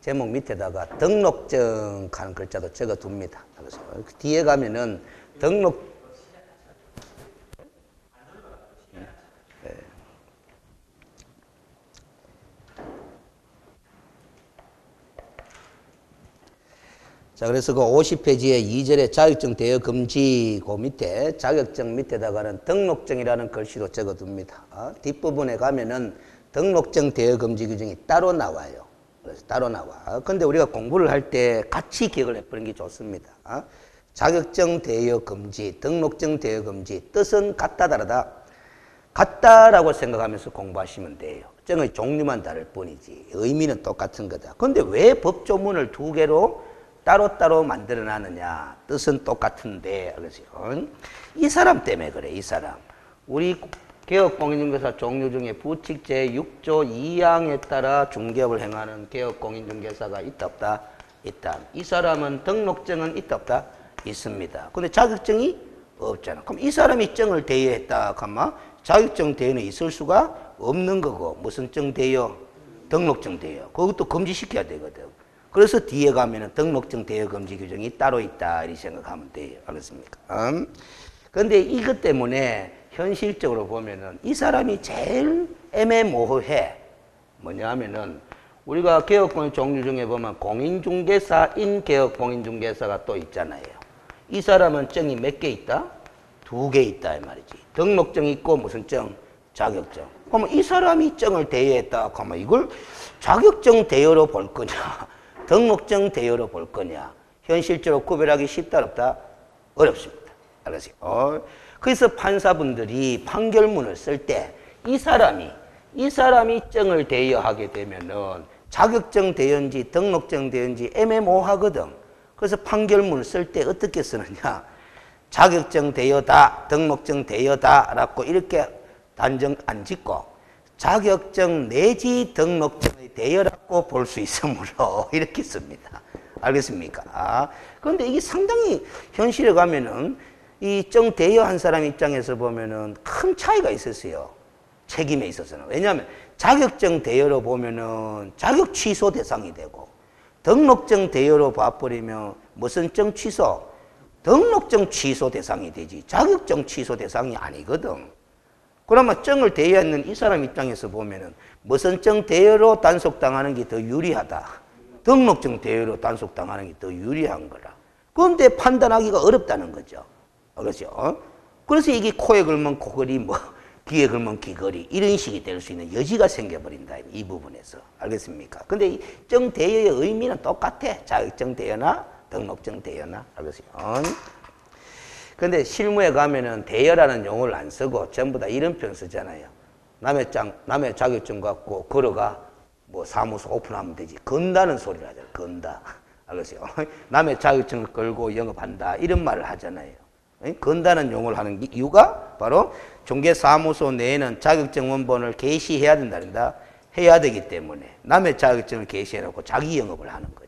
제목 밑에다가 등록증 하는 글자도 적어 둡니다. 그래서 뒤에 가면은 등록 자, 그래서 그 50페이지에 2절에 자격증 대여 금지 그 밑에 자격증 밑에다가는 등록증이라는 글씨도 적어둡니다. 뒷부분에 가면은 등록증 대여 금지 규정이 따로 나와요. 그래서 따로 나와. 근데 우리가 공부를 할 때 같이 기억을 해보는 게 좋습니다. 자격증 대여 금지, 등록증 대여 금지 뜻은 같다 다르다. 같다라고 생각하면서 공부하시면 돼요. 증의 종류만 다를 뿐이지 의미는 똑같은 거다. 근데 왜 법조문을 두 개로 따로따로 만들어 놨느냐. 뜻은 똑같은데. 그렇죠? 이 사람 때문에 그래. 이 사람. 우리 개업공인중개사 종류 중에 부칙 제6조 2항에 따라 중개업을 행하는 개업공인중개사가 있다 없다? 있다. 이 사람은 등록증은 있다 없다? 있습니다. 근데 자격증이 없잖아. 그럼 이 사람이 증을 대여했다 하면 자격증 대여는 있을 수가 없는 거고. 무슨 증 대여? 등록증 대여. 그것도 금지시켜야 되거든. 그래서 뒤에 가면은 등록증 대여 금지 규정이 따로 있다 이렇게 생각하면 돼요. 알겠습니까? 근데 이것 때문에 현실적으로 보면은 이 사람이 제일 애매모호해. 뭐냐 하면은 우리가 개업공인 종류 중에 보면 공인중개사인 개업공인중개사가 또 있잖아요. 이 사람은 증이 몇 개 있다? 2개 있다 이 말이지. 등록증 있고 무슨 증? 자격증. 그러면 이 사람이 증을 대여했다 하면 이걸 자격증 대여로 볼 거냐? 등록증 대여로 볼 거냐? 현실적으로 구별하기 쉽다 어렵다? 어렵습니다. 알았어요? 그래서 판사분들이 판결문을 쓸 때 이 사람이 증을 대여하게 되면은 자격증 대여인지 등록증 대여인지 애매모호하거든. 그래서 판결문을 쓸 때 어떻게 쓰느냐? 자격증 대여다, 등록증 대여다라고 이렇게 단정 안 짓고 자격증 내지 등록증의 대여라고 볼 수 있으므로 이렇게 씁니다. 알겠습니까? 그런데 이게 상당히 현실에 가면은 이 증 대여한 사람 입장에서 보면은 큰 차이가 있었어요. 책임에 있어서는. 왜냐하면 자격증 대여로 보면은 자격 취소 대상이 되고 등록증 대여로 봐버리면 무슨 증 취소? 등록증 취소 대상이 되지 자격증 취소 대상이 아니거든. 그러면 증을 대여했는 이 사람 입장에서 보면은 무슨 증 대여로 단속당하는 게 더 유리하다. 등록증 대여로 단속당하는 게 더 유리한 거라. 그런데 판단하기가 어렵다는 거죠. 그렇죠? 그래서 이게 코에 걸면 코걸이, 뭐 귀에 걸면 귀걸이 이런 식이 될 수 있는 여지가 생겨버린다. 이 부분에서. 알겠습니까? 근데 이 증 대여의 의미는 똑같아. 자격증 대여나 등록증 대여나. 알겠어요? 근데 실무에 가면은 대여라는 용어를 안 쓰고 전부 다 이런 표현 쓰잖아요. 남의 자격증 갖고 걸어가 뭐 사무소 오픈하면 되지. 건다는 소리를 하잖아요. 건다. 알겠어요? 남의 자격증을 걸고 영업한다. 이런 말을 하잖아요. 건다는 용어를 하는 이유가 바로 중개사무소 내에는 자격증 원본을 게시해야 된다. 해야 되기 때문에 남의 자격증을 게시해놓고 자기 영업을 하는 거지.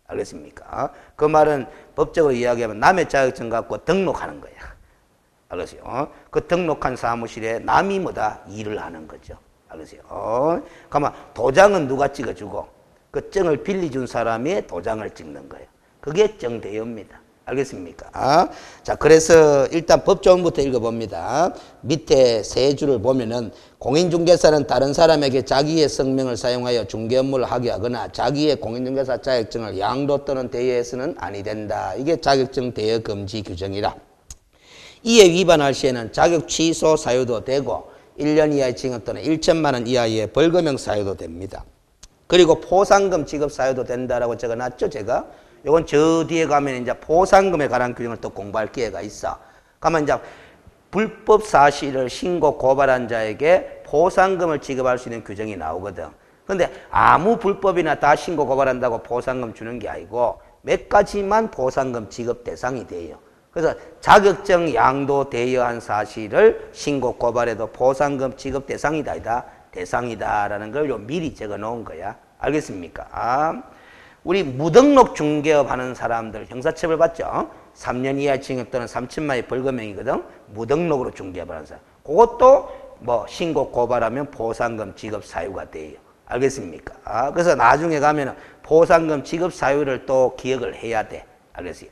알겠습니까? 그 말은 법적으로 이야기하면 남의 자격증 갖고 등록하는 거야. 알겠어요? 그 등록한 사무실에 남이 뭐다? 일을 하는 거죠. 알겠어요? 그러면 도장은 누가 찍어주고 그 증을 빌려준 사람이 도장을 찍는 거예요. 그게 증대여입니다. 알겠습니까? 자, 그래서 일단 법조문부터 읽어봅니다. 밑에 세 줄을 보면은 공인중개사는 다른 사람에게 자기의 성명을 사용하여 중개 업무를 하게 하거나 자기의 공인중개사 자격증을 양도 또는 대여해서는 아니 된다. 이게 자격증 대여 금지 규정이라. 이에 위반할 시에는 자격 취소 사유도 되고 1년 이하의 징역 또는 1천만 원 이하의 벌금형 사유도 됩니다. 그리고 포상금 지급 사유도 된다라고 적어놨죠, 제가. 요건 저 뒤에 가면 이제 포상금에 관한 규정을 또 공부할 기회가 있어. 그러면 이제 불법 사실을 신고 고발한 자에게 포상금을 지급할 수 있는 규정이 나오거든. 근데 아무 불법이나 다 신고 고발한다고 포상금 주는 게 아니고 몇 가지만 포상금 지급 대상이 돼요. 그래서 자격증 양도 대여한 사실을 신고 고발해도 포상금 지급 대상이다, 아니다? 대상이다라는 걸 미리 적어 놓은 거야. 알겠습니까? 우리 무등록 중개업 하는 사람들 형사처벌 받죠? 3년 이하 징역 또는 3천만 원의 벌금형이거든? 무등록으로 중개업을 하는 사람. 그것도 뭐 신고 고발하면 포상금 지급 사유가 돼요. 알겠습니까? 그래서 나중에 가면은 포상금 지급 사유를 또 기억을 해야 돼. 알겠어요?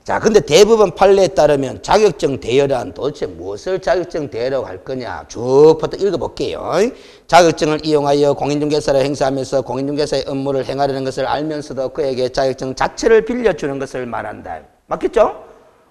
자, 근데 대부분 판례에 따르면 자격증 대여란 도대체 무엇을 자격증 대여라고 할 거냐? 쭉부터 읽어볼게요. 자격증을 이용하여 공인중개사를 행사하면서 공인중개사의 업무를 행하려는 것을 알면서도 그에게 자격증 자체를 빌려주는 것을 말한다. 맞겠죠?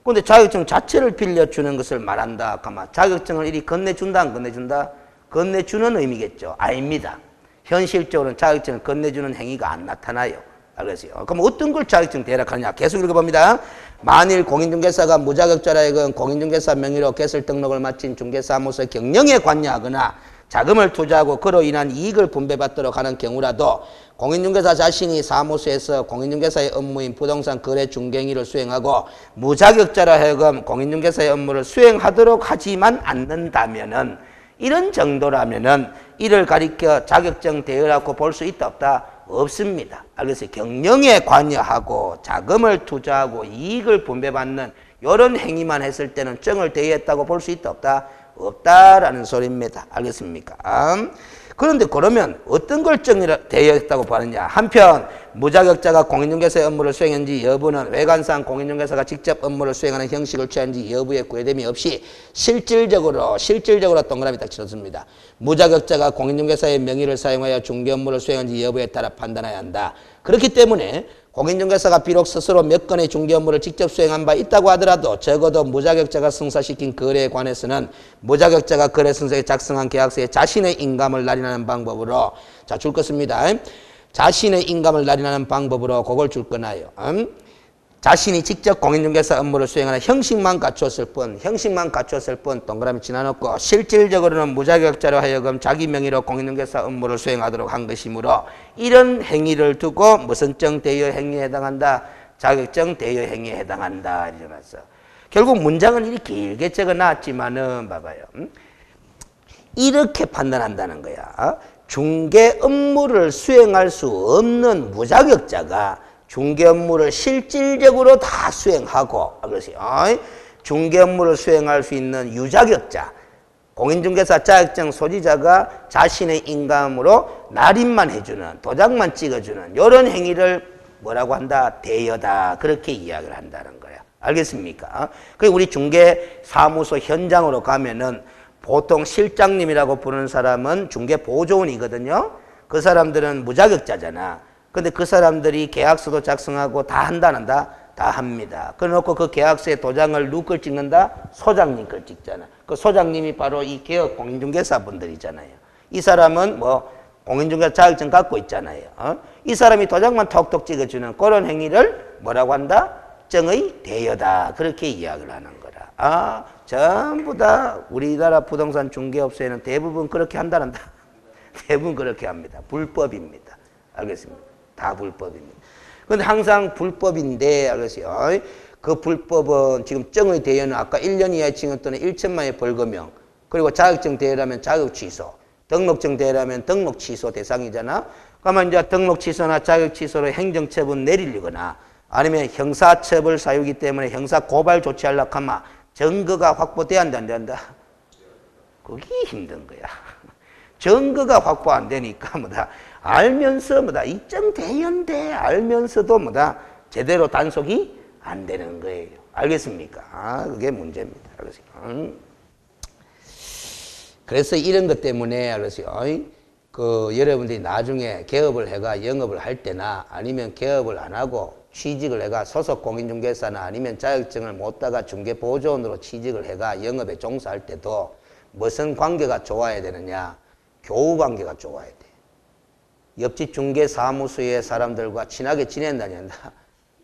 근데 자격증 자체를 빌려주는 것을 말한다. 그러면 자격증을 이리 건네준다, 안 건네준다? 건네주는 의미겠죠? 아닙니다. 현실적으로는 자격증을 건네주는 행위가 안 나타나요. 알겠어요? 그럼 어떤 걸 자격증 대여라 하느냐? 계속 읽어봅니다. 만일 공인중개사가 무자격자라 하여금 공인중개사 명의로 개설 등록을 마친 중개사무소 경영에 관여하거나 자금을 투자하고 그로 인한 이익을 분배받도록 하는 경우라도 공인중개사 자신이 사무소에서 공인중개사의 업무인 부동산 거래 중개행위를 수행하고 무자격자라 하여금 공인중개사의 업무를 수행하도록 하지만 않는다면은 이런 정도라면은 이를 가리켜 자격증 대여라고 볼 수 있다 없다? 없습니다. 알겠어요? 경영에 관여하고 자금을 투자하고 이익을 분배받는 이런 행위만 했을 때는 정을 대여했다고 볼 수 있다 없다? 없다라는 소리입니다. 알겠습니까? 그런데 그러면 어떤 걸 정을 대여했다고 보느냐? 한편 무자격자가 공인중개사의 업무를 수행했는지 여부는 외관상 공인중개사가 직접 업무를 수행하는 형식을 취한지 여부에 구애됨이 없이 실질적으로 동그라미 딱 치렀습니다. 무자격자가 공인중개사의 명의를 사용하여 중개 업무를 수행한지 여부에 따라 판단해야 한다. 그렇기 때문에 공인중개사가 비록 스스로 몇 건의 중개 업무를 직접 수행한 바 있다고 하더라도 적어도 무자격자가 승사시킨 거래에 관해서는 무자격자가 거래 승사에 작성한 계약서에 자신의 인감을 날인하는 방법으로 자, 줄 것입니다. 자신의 인감을 날인하는 방법으로 그걸 줄 거나요. 자신이 직접 공인중개사 업무를 수행하는 형식만 갖추었을 뿐 동그라미 지나놓고 실질적으로는 무자격자로 하여금 자기 명의로 공인중개사 업무를 수행하도록 한 것이므로 이런 행위를 두고 무슨 정 대여 행위에 해당한다? 자격증 대여 행위에 해당한다. 이렇게 봤어. 결국 문장은 이렇게 길게 적어놨지만은 봐봐요. 이렇게 판단한다는 거야. 중개 업무를 수행할 수 없는 무자격자가 중개 업무를 실질적으로 다 수행하고, 그러세요. 중개 업무를 수행할 수 있는 유자격자, 공인중개사 자격증 소지자가 자신의 인감으로 날인만 해주는, 도장만 찍어주는 이런 행위를 뭐라고 한다? 대여다. 그렇게 이야기를 한다는 거야. 알겠습니까? 그리고 우리 중개사무소 현장으로 가면은 보통 실장님이라고 부르는 사람은 중개보조원이거든요. 그 사람들은 무자격자잖아. 근데 그 사람들이 계약서도 작성하고 다 한다, 안 한다? 다 합니다. 그래놓고 그 계약서에 도장을 누구 걸 찍는다? 소장님 걸 찍잖아. 그 소장님이 바로 이 개업 공인중개사 분들이잖아요. 이 사람은 뭐 공인중개사 자격증 갖고 있잖아요. 이 사람이 도장만 톡톡 찍어주는 그런 행위를 뭐라고 한다? 정의 대여다. 그렇게 이야기를 하는 거라. 전부 다 우리나라 부동산 중개업소에는 대부분 그렇게 한다는다. 대부분 그렇게 합니다. 불법입니다. 알겠습니다. 다 불법입니다. 그런데 항상 불법인데, 알겠어요? 그 불법은 지금 정의 대여는 아까 1년 이하의 징역 또는 1천만 원의 벌금형, 그리고 자격증 대여라면 자격 취소, 등록증 대여라면 등록 취소 대상이잖아. 그러면 이제 등록 취소나 자격 취소로 행정처분 내리거나 아니면 형사처벌 사유이기 때문에 형사 고발 조치하려고 하면 증거가 확보돼야 한다, 안 된다? 그게 힘든 거야. 증거가 확보 안 되니까 뭐다 알면서 뭐다 입증 대연대 알면서도 뭐다 제대로 단속이 안 되는 거예요. 알겠습니까? 그게 문제입니다. 알겠어요? 그래서 이런 것 때문에 알겠어요? 여러분들이 나중에 개업을 해가 영업을 할 때나 아니면 개업을 안 하고 취직을 해가 소속 공인중개사나 아니면 자격증을 못 따가 중개보조원으로 취직을 해가 영업에 종사할 때도 무슨 관계가 좋아야 되느냐? 교우 관계가 좋아야 돼. 옆집 중개사무소의 사람들과 친하게 지낸다냐?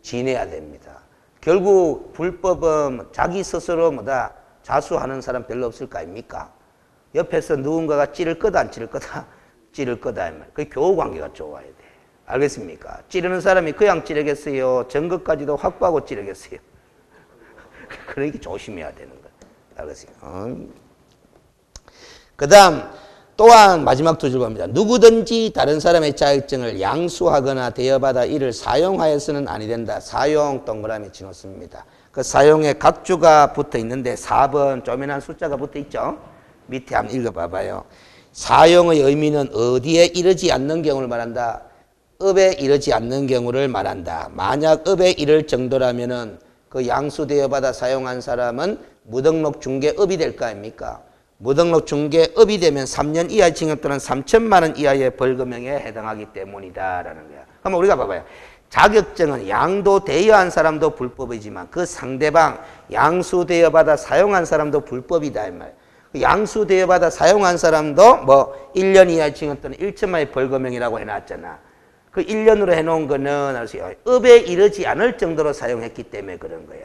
지내야 됩니다. 결국 불법은 자기 스스로 뭐다 자수하는 사람 별로 없을 거 아닙니까? 옆에서 누군가가 찌를 거다 안 찌를 거다? 찌를 거다. 그 교우 관계가 좋아야 돼. 알겠습니까? 찌르는 사람이 그냥 찌르겠어요? 증거까지도 확보하고 찌르겠어요? 그러니까 조심해야 되는 거야. 알겠어요? 그 다음 또한 마지막 두 줄 봅니다. 누구든지 다른 사람의 자격증을 양수하거나 대여받아 이를 사용하여서는 아니 된다. 사용 동그라미 치놓습니다. 그 사용에 각주가 붙어 있는데 4번 쪼매난 숫자가 붙어 있죠. 밑에 한번 읽어봐봐요. 사용의 의미는 어디에 이르지 않는 경우를 말한다. 업에 이르지 않는 경우를 말한다. 만약 업에 이를 정도라면은 그 양수대여 받아 사용한 사람은 무등록 중개업이 될 거 아닙니까? 무등록 중개업이 되면 3년 이하의 징역 또는 3천만 원 이하의 벌금형에 해당하기 때문이다라는 거야. 그럼 우리가 봐봐요. 자격증은 양도 대여한 사람도 불법이지만 그 상대방 양수 대여받아 사용한 사람도 불법이다 이 말이야. 양수 대여받아 사용한 사람도 뭐 1년 이하의 징역 또는 1천만 원의 벌금형이라고 해놨잖아. 그 1년으로 해놓은 거는 업에 이르지 않을 정도로 사용했기 때문에 그런 거야.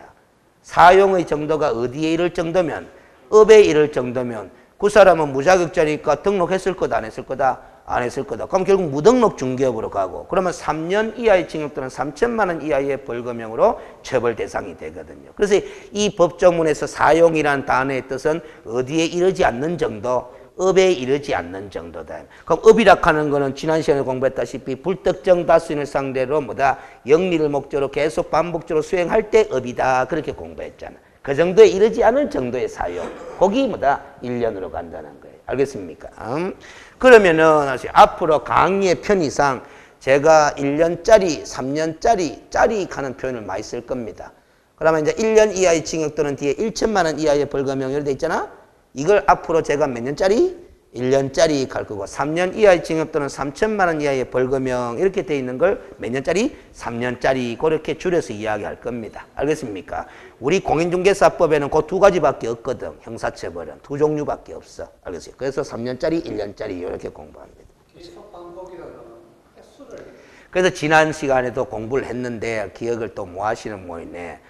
사용의 정도가 어디에 이를 정도면 업에 이를 정도면 그 사람은 무자격자니까 등록했을 거다 안 했을 거다? 안 했을 거다. 그럼 결국 무등록 중개업으로 가고 그러면 3년 이하의 징역 또는 3천만 원 이하의 벌금형으로 처벌 대상이 되거든요. 그래서 이 법조문에서 사용이라는 단어의 뜻은 어디에 이르지 않는 정도, 업에 이르지 않는 정도다. 그럼 업이라 하는 거는 지난 시간에 공부했다시피 불특정 다수인을 상대로 뭐다? 영리를 목적으로 계속 반복적으로 수행할 때 업이다. 그렇게 공부했잖아. 그 정도에 이르지 않을 정도의 사용. 거기 뭐다? 1년으로 간다는 거예요. 알겠습니까? 그러면은 앞으로 강의의 편의상 제가 1년짜리, 3년짜리, 짜리 하는 표현을 많이 쓸 겁니다. 그러면 이제 1년 이하의 징역 또는 뒤에 1천만 원 이하의 벌금형이 돼 있잖아? 이걸 앞으로 제가 몇 년짜리? 1년짜리 갈 거고 3년 이하의 징역 또는 3천만 원 이하의 벌금형 이렇게 돼 있는 걸 몇 년짜리? 3년짜리 그렇게 줄여서 이야기할 겁니다. 알겠습니까? 우리 공인중개사법에는 그 두 가지밖에 없거든. 형사처벌은 두 종류밖에 없어. 알겠어요? 그래서 3년짜리, 1년짜리 이렇게 공부합니다. 계속 반복이라는 횟수를. 그래서 지난 시간에도 공부를 했는데 기억을 또 뭐 하시는 모이네.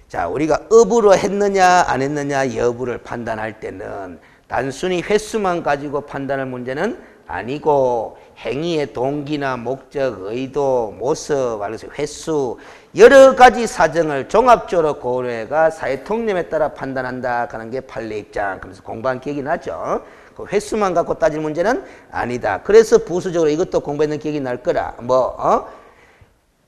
자, 우리가 업으로 했느냐 안 했느냐 여부를 판단할 때는 단순히 횟수만 가지고 판단할 문제는 아니고 행위의 동기나 목적, 의도, 모습, 횟수 여러 가지 사정을 종합적으로 고려해가 사회통념에 따라 판단한다 하는 게 판례 입장. 그래서 공부한 기억이 나죠. 그 횟수만 갖고 따질 문제는 아니다. 그래서 부수적으로 이것도 공부했는 기억이 날 거라.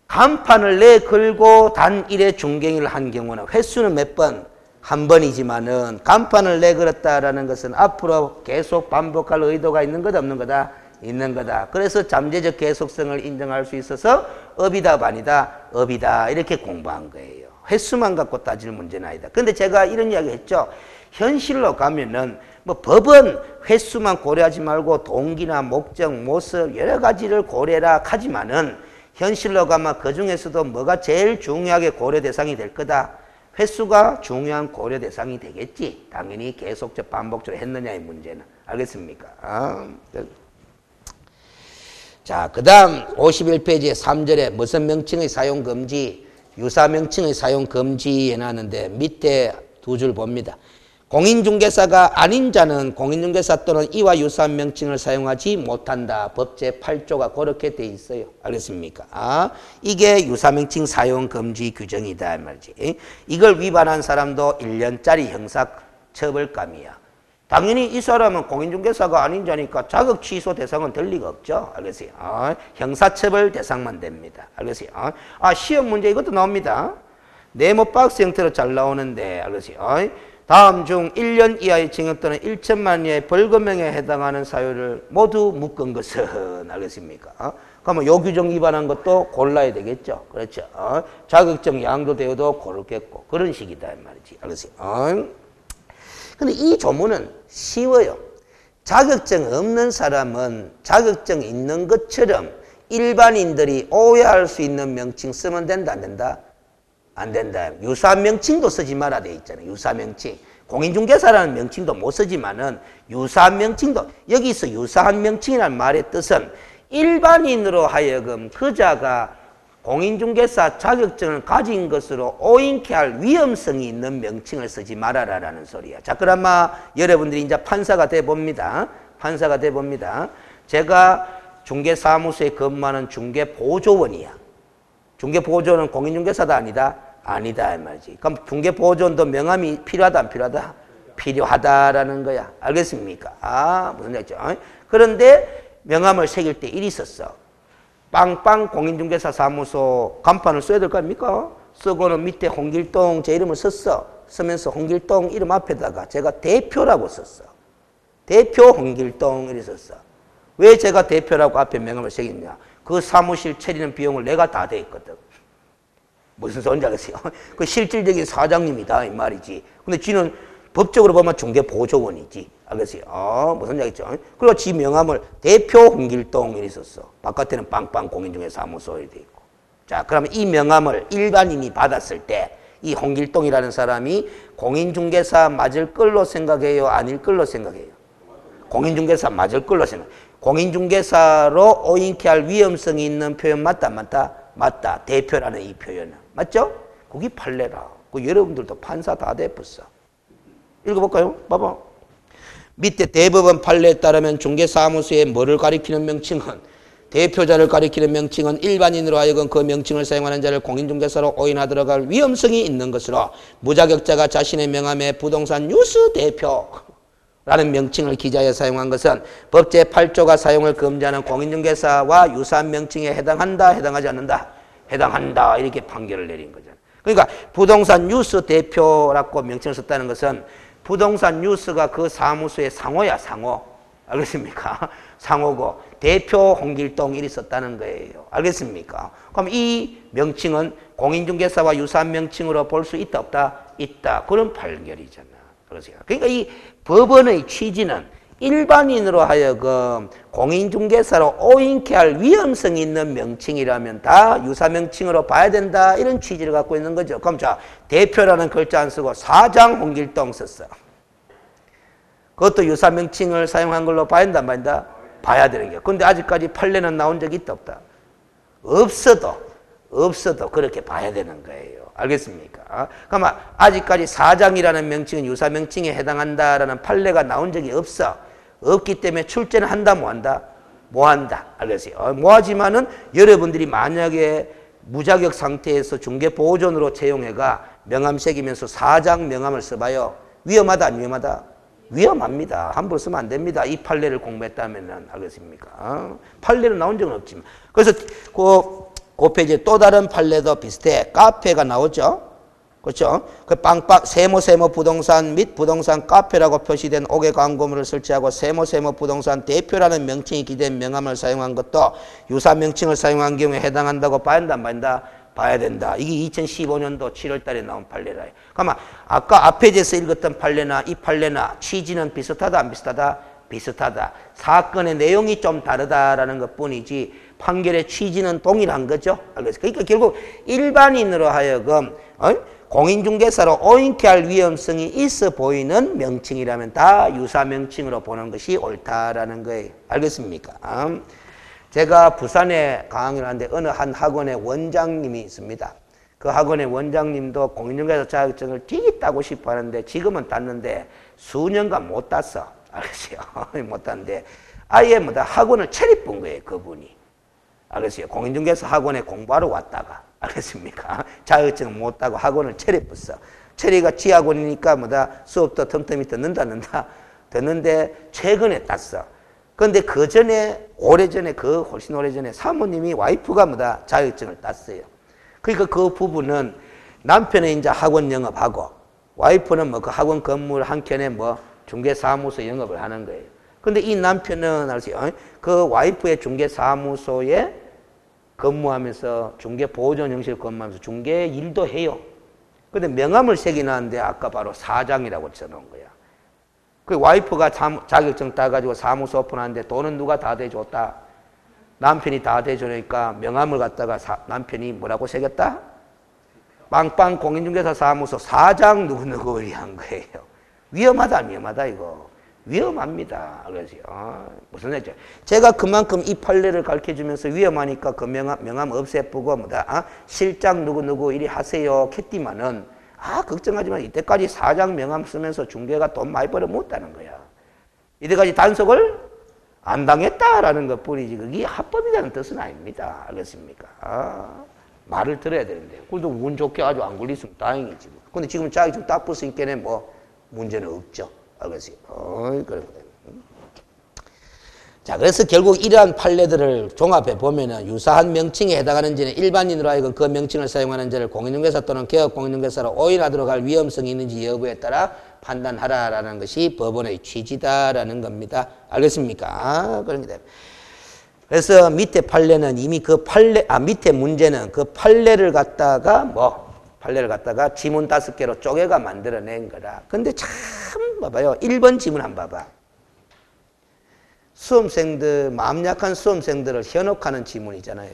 간판을 내걸고 단 1회 중갱이를 한 경우는 횟수는 몇 번? 한 번이지만은 간판을 내걸었다라는 것은 앞으로 계속 반복할 의도가 있는 거다 없는 거다? 있는 거다. 그래서 잠재적 계속성을 인정할 수 있어서 업이다 반이다? 업이다. 이렇게 공부한 거예요. 횟수만 갖고 따질 문제는 아니다. 근데 제가 이런 이야기 했죠. 현실로 가면은 뭐 법은 횟수만 고려하지 말고 동기나 목적, 모습 여러 가지를 고려해라 하지만은 현실로 가면 그 중에서도 뭐가 제일 중요하게 고려 대상이 될 거다? 횟수가 중요한 고려 대상이 되겠지. 당연히 계속적 반복적으로 했느냐의 문제는. 알겠습니까? 자, 그 다음 51페이지에 3절에 무슨 명칭의 사용 금지, 유사 명칭의 사용 금지 해놨는데 밑에 두 줄 봅니다. 공인중개사가 아닌 자는 공인중개사 또는 이와 유사한 명칭을 사용하지 못한다. 법 제8조가 그렇게 돼 있어요. 알겠습니까? 이게 유사명칭 사용 금지 규정이다 말이지. 이걸 위반한 사람도 1년짜리 형사처벌감이야. 당연히 이 사람은 공인중개사가 아닌 자니까 자격 취소 대상은 될 리가 없죠. 알겠어요? 형사처벌 대상만 됩니다. 알겠어요? 시험 문제 이것도 나옵니다. 네모 박스 형태로 잘 나오는데 알겠어요? 다음 중 1년 이하의 징역 또는 1천만 원 이하의 벌금형에 해당하는 사유를 모두 묶은 것은 알겠습니까? 그러면 요 규정 위반한 것도 골라야 되겠죠. 그렇죠. 자격증 양도 대여도 고르겠고 그런 식이다 이 말이지. 알겠어요? 근데 이 조문은 쉬워요. 자격증 없는 사람은 자격증 있는 것처럼 일반인들이 오해할 수 있는 명칭 쓰면 된다 안 된다? 안 된다. 유사 명칭도 쓰지 말아야 돼 있잖아요. 유사 명칭. 공인중개사라는 명칭도 못 쓰지만은 유사 명칭도 여기서 유사한 명칭이라는 말의 뜻은 일반인으로 하여금 그자가 공인중개사 자격증을 가진 것으로 오인케 할 위험성이 있는 명칭을 쓰지 말아라라는 소리야. 자, 그러면 여러분들이 이제 판사가 돼 봅니다. 판사가 돼 봅니다. 제가 중개사무소에 근무하는 중개보조원이야. 중개보조원은 공인중개사다 아니다? 아니다 이 말이지. 그럼 중개보조원도 명함이 필요하다 안 필요하다? 필요하다라는 거야. 알겠습니까? 무슨 얘기죠? 그런데 명함을 새길 때 일이 있었어. 빵빵 공인중개사 사무소 간판을 써야 될 거 아닙니까? 쓰고는 밑에 홍길동 제 이름을 썼어. 쓰면서 홍길동 이름 앞에다가 제가 대표라고 썼어. 대표 홍길동 이렇게 썼어. 왜 제가 대표라고 앞에 명함을 새겼냐? 그 사무실 차리는 비용을 내가 다 대했거든. 무슨 소리인지 알겠어요? 그 실질적인 사장님이다 이 말이지. 근데 지는 법적으로 보면 중개보조원이지. 알겠어요? 무슨 얘기죠? 그리고 지 명함을 대표 홍길동 이렇게 썼어. 바깥에는 빵빵 공인중개사무소 이렇게 돼 있고. 자, 그러면 이 명함을 일반인이 받았을 때 이 홍길동이라는 사람이 공인중개사 맞을 걸로 생각해요? 아닐 걸로 생각해요? 공인중개사 맞을 걸로 생각해요. 공인중개사로 오인케 할 위험성이 있는 표현 맞다 안 맞다? 맞다. 대표라는 이 표현은. 맞죠? 그게 판례라. 그 여러분들도 판사 다 됐었어. 읽어볼까요? 봐봐. 밑에 대법원 판례에 따르면 중개사무소에 뭐를 가리키는 명칭은 대표자를 가리키는 명칭은 일반인으로 하여금 그 명칭을 사용하는 자를 공인중개사로 오인하도록 할 위험성이 있는 것으로 무자격자가 자신의 명함에 부동산 뉴스 대표라는 명칭을 기재하여 사용한 것은 법 제8조가 사용을 금지하는 공인중개사와 유사한 명칭에 해당한다, 해당하지 않는다? 해당한다 이렇게 판결을 내린 거잖아요. 그러니까 부동산 뉴스 대표라고 명칭을 썼다는 것은 부동산 뉴스가 그 사무소의 상호야, 상호. 알겠습니까? 상호고 대표 홍길동 이리 썼다는 거예요. 알겠습니까? 그럼 이 명칭은 공인중개사와 유사한 명칭으로 볼 수 있다, 없다? 있다. 그런 판결이잖아. 그러니까 이 법원의 취지는 일반인으로 하여금 공인중개사로 오인케 할 위험성이 있는 명칭이라면 다 유사명칭으로 봐야 된다. 이런 취지를 갖고 있는 거죠. 그럼 자, 대표라는 글자 안 쓰고 사장 홍길동 썼어. 그것도 유사명칭을 사용한 걸로 봐야 된다, 말인다? 봐야 되는 거야. 근데 아직까지 판례는 나온 적이 있다, 없다? 없어도 그렇게 봐야 되는 거예요. 알겠습니까? 그러면 아직까지 사장이라는 명칭은 유사명칭에 해당한다라는 판례가 나온 적이 없어. 없기 때문에 출제는 한다, 뭐 한다? 뭐 한다. 알겠어요? 뭐 하지만은 여러분들이 만약에 무자격 상태에서 중개보호전으로 채용해가 명함 새기면서 사장 명함을 써봐요. 위험하다, 안 위험하다? 위험합니다. 함부로 쓰면 안 됩니다. 이 판례를 공부했다면은. 알겠습니까? 판례는 나온 적은 없지만. 그래서 그 페이지에 또 다른 판례도 비슷해. 카페가 나오죠? 그렇죠? 그 세모 부동산 및 부동산 카페라고 표시된 옥외 광고물을 설치하고 세모 부동산 대표라는 명칭이 기재된 명함을 사용한 것도 유사 명칭을 사용한 경우에 해당한다고 봐야 된다, 안 봐야 봐야 된다. 이게 2015년도 7월 달에 나온 판례라. 그러면 아까 앞에 제서 읽었던 판례나 이 판례나 취지는 비슷하다, 안 비슷하다? 비슷하다. 사건의 내용이 좀 다르다라는 것 뿐이지 판결의 취지는 동일한 거죠. 알겠어요? 그러니까 결국 일반인으로 하여금 공인중개사로 오인케 할 위험성이 있어 보이는 명칭이라면 다 유사 명칭으로 보는 것이 옳다라는 거예요. 알겠습니까? 제가 부산에 강의를 하는데 어느 한 학원의 원장님이 있습니다. 그 학원의 원장님도 공인중개사 자격증을 되게 따고 싶어 하는데 지금은 땄는데 수년간 못 땄어. 알겠어요? 못 땄는데 아예 학원을 체리뿐 거예요. 그분이. 알겠어요? 공인중개사 학원에 공부하러 왔다가. 알겠습니까? 자격증 못 따고 학원을 체리뿌어. 체리가 지학원이니까 수업도 틈틈이 듣는데 최근에 땄어. 그런데 그 전에 훨씬 오래전에 사모님이 와이프가 자격증을 땄어요. 그러니까 그 부부는 남편은 이제 학원 영업하고 와이프는 그 학원 건물 한켠에 중개사무소 영업을 하는 거예요. 근데 이 남편은 알았어요. 그 와이프의 중개사무소에 근무하면서 중개보호전 형식을 근무하면서 중개 일도 해요. 근데 명함을 새기놨는데 아까 바로 사장이라고 써놓은 거야. 그 와이프가 자격증 따가지고 사무소 오픈하는데 돈은 누가 다 대줬다? 남편이 다 대주니까 명함을 갖다가 남편이 뭐라고 새겼다? 빵빵 공인중개사 사무소 사장 누구누구 한 거예요. 위험하다, 안 위험하다, 이거. 위험합니다. 그래서 무슨 얘기죠? 제가 그만큼 이 판례를 가르쳐주면서 위험하니까 그 명함 없애쁘고 실장 누구누구 이리 하세요. 캣디만은 걱정하지 마. 이때까지 사장 명함 쓰면서 중개가 돈 많이 벌어 못다는 거야. 이때까지 단속을 안 당했다라는 것 뿐이지 그게 합법이라는 뜻은 아닙니다. 알겠습니까? 말을 들어야 되는데. 그래도 운 좋게 아주 안 걸렸으면 다행이지. 근데 지금 자격증 딱 붙으니까 문제는 없죠. 알겠어요? 자, 그래서 결국 이러한 판례들을 종합해 보면은 유사한 명칭에 해당하는지는 일반인으로 하여금 그 명칭을 사용하는 자를 공인중개사 또는 개업 공인중개사로 오인하도록 할 위험성이 있는지 여부에 따라 판단하라라는 것이 법원의 취지다라는 겁니다. 알겠습니까? 그런 게 됩니다. 그래서 밑에 판례는 이미 그 판례, 밑에 문제는 그 판례를 갖다가 판례를 갖다가 지문 5개로 쪼개가 만들어낸 거라. 근데 참 봐봐요. 1번 지문 한번 봐봐. 수험생들, 마음 약한 수험생들을 현혹하는 지문이잖아요.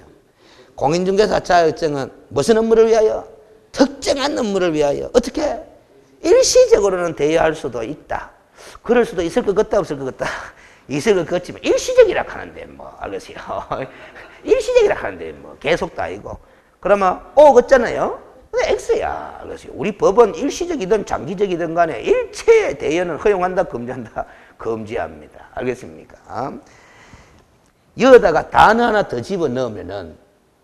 공인중개사 자격증은 무슨 업무를 위하여? 특정한 업무를 위하여. 어떻게? 일시적으로는 대여할 수도 있다. 그럴 수도 있을 것 같다, 없을 것 같다. 있을 것 같지만 일시적이라 하는데 알겠어요. 일시적이라 하는데 계속도 아니고. 그러면 O 같잖아요. 근데 X야. 알겠어요. 우리 법은 일시적이든 장기적이든 간에 일체의 대여는 허용한다, 금지한다. 금지합니다. 알겠습니까? 여기다가 단어 하나 더 집어넣으면은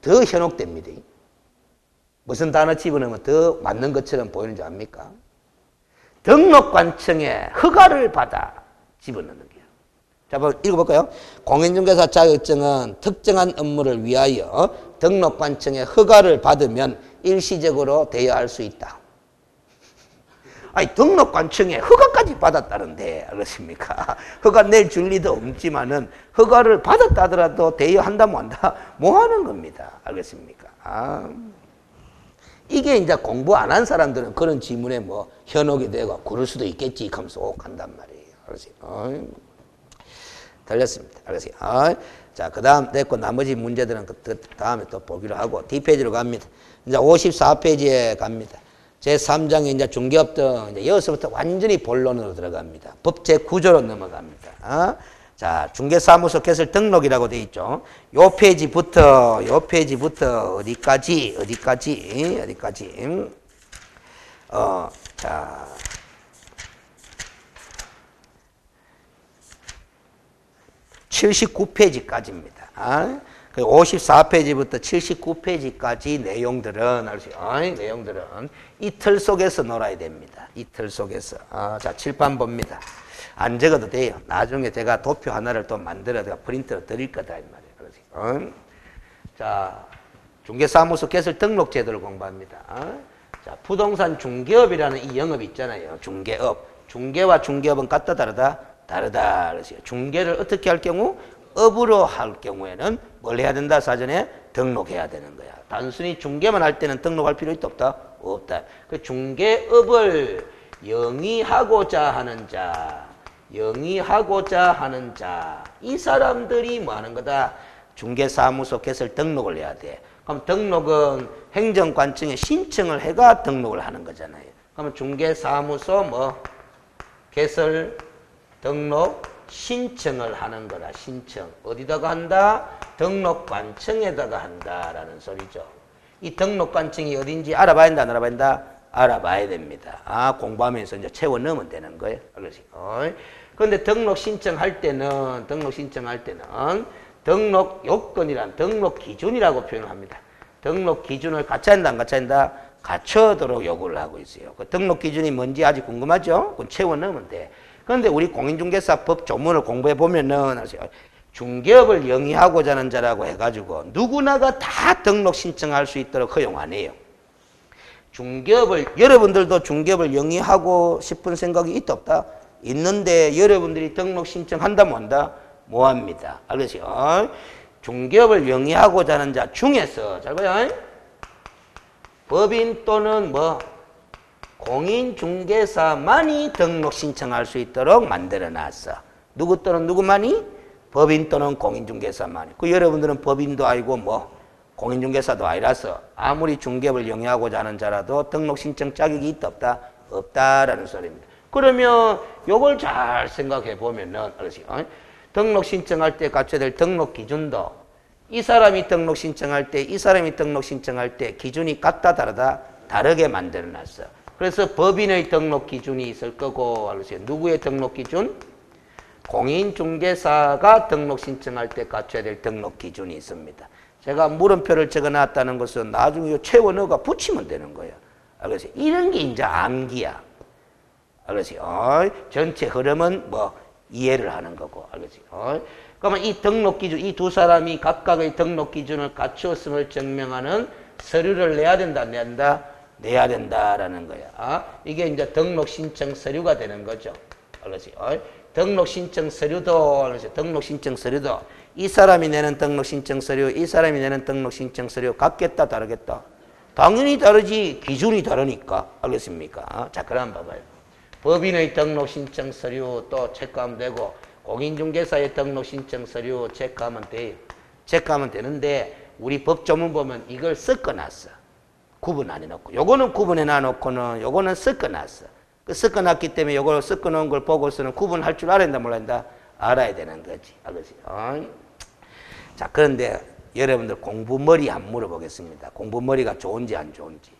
더 현혹됩니다. 무슨 단어 집어넣으면 더 맞는 것처럼 보이는지 압니까? 등록관청에 허가를 받아 집어넣는 거예요. 자, 한번 읽어볼까요? 공인중개사 자격증은 특정한 업무를 위하여 등록관청에 허가를 받으면 일시적으로 대여할 수 있다. 아니, 등록관청에 허가까지 받았다는데, 알겠습니까? 허가 내줄 리도 없지만은, 허가를 받았다 하더라도 대여한다, 뭐한다? 뭐 하는 겁니다. 알겠습니까? 이게 이제 공부 안 한 사람들은 그런 지문에 현혹이 되고, 그럴 수도 있겠지, 하면서 옥 한단 말이에요. 알겠어요? 들렸습니다. 알겠어요? 자, 그 다음 됐고, 나머지 문제들은 그 다음에 또 보기로 하고, D페이지로 갑니다. 이제 54페이지에 갑니다. 제3장에 이제 중개업 등 이제 여기서부터 완전히 본론으로 들어갑니다. 법제 구조로 넘어갑니다. 자, 중개사무소 개설 등록이라고 되어 있죠. 요 페이지부터 어디까지? 자. 79페이지까지입니다. 54페이지부터 79페이지까지 내용들은 이 틀 속에서 놀아야 됩니다. 이 틀 속에서. 자, 칠판 봅니다. 안 적어도 돼요. 나중에 제가 도표 하나를 또 만들어 제가 프린트로 드릴 거다 이 말이에요. 자, 중개사무소 개설 등록 제도를 공부합니다. 자, 부동산 중개업이라는 이 영업이 있잖아요. 중개업. 중개와 중개업은 같다 다르다? 다르다. 그래서 중개를 어떻게 할 경우? 업으로 할 경우에는 뭘 해야 된다? 사전에 등록해야 되는 거야. 단순히 중개만 할 때는 등록할 필요 있다 없다? 없다. 그 중개업을 영위하고자 하는 자, 이 사람들이 뭐 하는 거다? 중개사무소 개설 등록을 해야 돼. 그럼 등록은 행정관청에 신청을 해가 등록을 하는 거잖아요. 그러면 중개사무소 개설 등록 신청을 하는 거라. 신청. 어디다가 한다? 등록관청에다가 한다라는 소리죠. 이 등록관청이 어딘지 알아봐야 된다, 안 알아봐야 된다? 알아봐야 됩니다. 공부하면서 이제 채워 넣으면 되는 거예요. 그런데 등록 신청할 때는 등록 요건이란 등록 기준이라고 표현을 합니다. 등록 기준을 갖춰야 된다, 안 갖춰야 된다? 갖춰도록 요구를 하고 있어요. 그 등록 기준이 뭔지 아직 궁금하죠? 그건 채워 넣으면 돼. 그런데 우리 공인중개사법 조문을 공부해 보면은 중개업을 영위하고자 하는 자라고 해가지고 누구나가 다 등록 신청할 수 있도록 허용 안 해요. 여러분들도 중개업을 영위하고 싶은 생각이 있다 없다? 있는데 여러분들이 등록 신청한다 뭐한다? 뭐합니다. 알겠어요? 중개업을 영위하고자 하는 자 중에서 잘 봐요. 법인 또는 공인중개사만이 등록 신청할 수 있도록 만들어놨어. 누구 또는 누구만이? 법인 또는 공인중개사만이. 그 여러분들은 법인도 아니고 공인중개사도 아니라서 아무리 중개업을 영위하고자 하는 자라도 등록 신청 자격이 있다 없다? 없다라는 소리입니다. 그러면 요걸 잘 생각해 보면은 등록 신청할 때 갖춰야 될 등록 기준도 이 사람이 등록 신청할 때 이 사람이 등록 신청할 때 기준이 같다 다르다? 다르게 만들어놨어. 그래서 법인의 등록 기준이 있을 거고, 누구의 등록 기준? 공인중개사가 등록 신청할 때 갖춰야 될 등록 기준이 있습니다. 제가 물음표를 적어놨다는 것은 나중에 채워 넣어가 붙이면 되는 거예요. 알겠어요? 이런 게 이제 암기야. 알겠어요? 전체 흐름은 이해를 하는 거고. 알겠어요? 그러면 이 등록 기준, 이 두 사람이 각각의 등록 기준을 갖추었음을 증명하는 서류를 내야 된다, 안 내야 된다? 내야 된다라는 거야. 이게 이제 등록 신청 서류가 되는 거죠. 알겠지? 등록 신청 서류도, 알겠지? 등록 신청 서류도 이 사람이 내는 등록 신청 서류, 이 사람이 내는 등록 신청 서류 같겠다, 다르겠다? 당연히 다르지. 기준이 다르니까. 알겠습니까? 자, 그럼 봐봐요. 법인의 등록 신청 서류 또 체크하면 되고, 공인중개사의 등록 신청 서류 체크하면 돼요. 체크하면 되는데, 우리 법조문 보면 이걸 섞어놨어. 구분 안 해놓고. 요거는 구분해 놔놓고는 요거는 섞어놨어. 그 섞어놨기 때문에 요걸 섞어놓은 걸 보고서는 구분할 줄 알아야 된다, 몰라야 된다? 알아야 되는 거지. 알겠지? 자, 그런데 여러분들 공부머리 한번 물어보겠습니다. 공부머리가 좋은지 안 좋은지.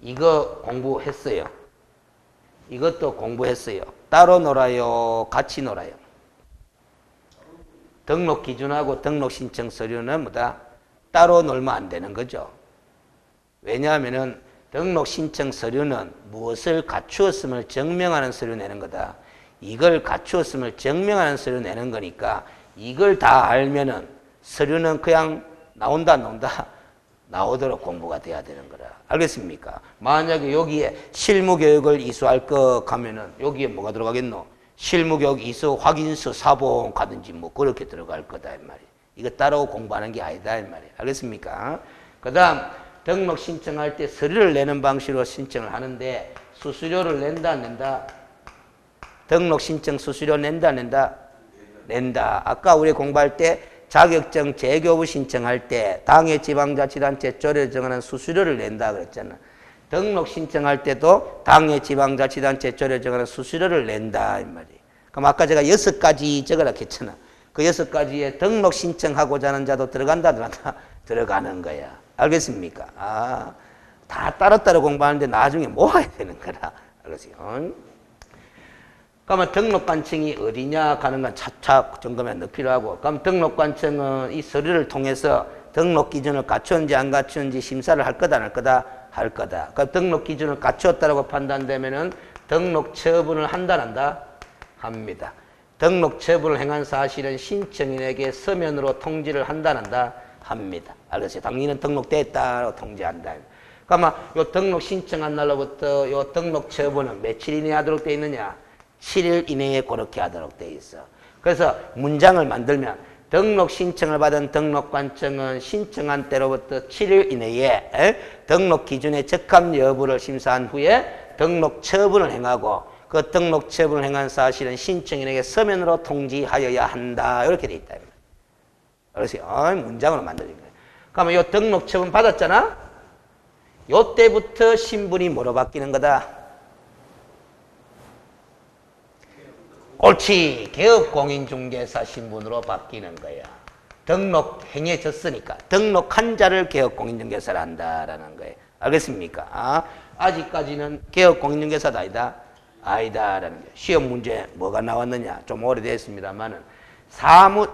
이거 공부했어요. 이것도 공부했어요. 따로 놀아요? 같이 놀아요? 등록 기준하고 등록 신청 서류는 뭐다? 따로 놀면 안 되는 거죠. 왜냐하면은 등록 신청 서류는 무엇을 갖추었음을 증명하는 서류 내는 거다. 이걸 갖추었음을 증명하는 서류 내는 거니까 이걸 다 알면은 서류는 그냥 나온다 안 나온다? 나오도록 공부가 돼야 되는 거라. 알겠습니까? 만약에 여기에 실무교육을 이수할 거 가면은 여기에 뭐가 들어가겠노? 실무교육 이수 확인서 사본 가든지 뭐 그렇게 들어갈 거다 이 말이에요. 이거 따로 공부하는 게 아니다 이 말이에요. 알겠습니까? 그 다음 등록 신청할 때 서류를 내는 방식으로 신청을 하는데 수수료를 낸다 안 낸다? 등록 신청 수수료 낸다 안 낸다? 낸다. 아까 우리 공부할 때 자격증 재교부 신청할 때 당해 지방자치단체 조례를 정하는 수수료를 낸다 그랬잖아. 등록 신청할 때도 당해 지방자치단체 조례를 정하는 수수료를 낸다 이 말이에요. 그럼 아까 제가 6가지 적으라 했잖아. 그 6가지에 등록 신청하고자 하는 자도 들어간다 들어간다? 들어가는 거야. 알겠습니까? 다 따로따로 공부하는데 나중에 모아야 되는 거라. 알겠어요? 그러면 등록관청이 어디냐 가는 건 차차 점검에 넣 필요하고, 그럼 등록관청은 이 서류를 통해서 등록 기준을 갖추었는지 안 갖추었는지 심사를 할 거다 안 할 거다? 할 거다. 그 등록 기준을 갖추었다고 판단되면은 등록 처분을 한다 안 한다? 합니다. 등록 처분을 행한 사실은 신청인에게 서면으로 통지를 한다 안 한다? 합니다. 알겠어요? 당신은 등록됐다고 통지한다. 그러면 요 등록 신청한 날로부터 요 등록 처분은 며칠 이내에 하도록 되어 있느냐? 7일 이내에 그렇게 하도록 되어 있어. 그래서 문장을 만들면 등록 신청을 받은 등록관청은 신청한 때로부터 7일 이내에 등록 기준에 적합 여부를 심사한 후에 등록 처분을 행하고 그 등록 처분을 행한 사실은 신청인에게 서면으로 통지하여야 한다. 이렇게 되어 있다. 그래서 문장으로 만드는 거예요. 그러면 요 등록 처분 받았잖아? 요 때부터 신분이 뭐로 바뀌는 거다? 옳지. 개업공인중개사 신분으로 바뀌는 거야. 등록 행해졌으니까. 등록한 자를 개업공인중개사를 한다라는 거예요. 알겠습니까? 아직까지는 개업공인중개사도 아니다? 아니다라는 거예요. 시험 문제 뭐가 나왔느냐? 좀 오래됐습니다만은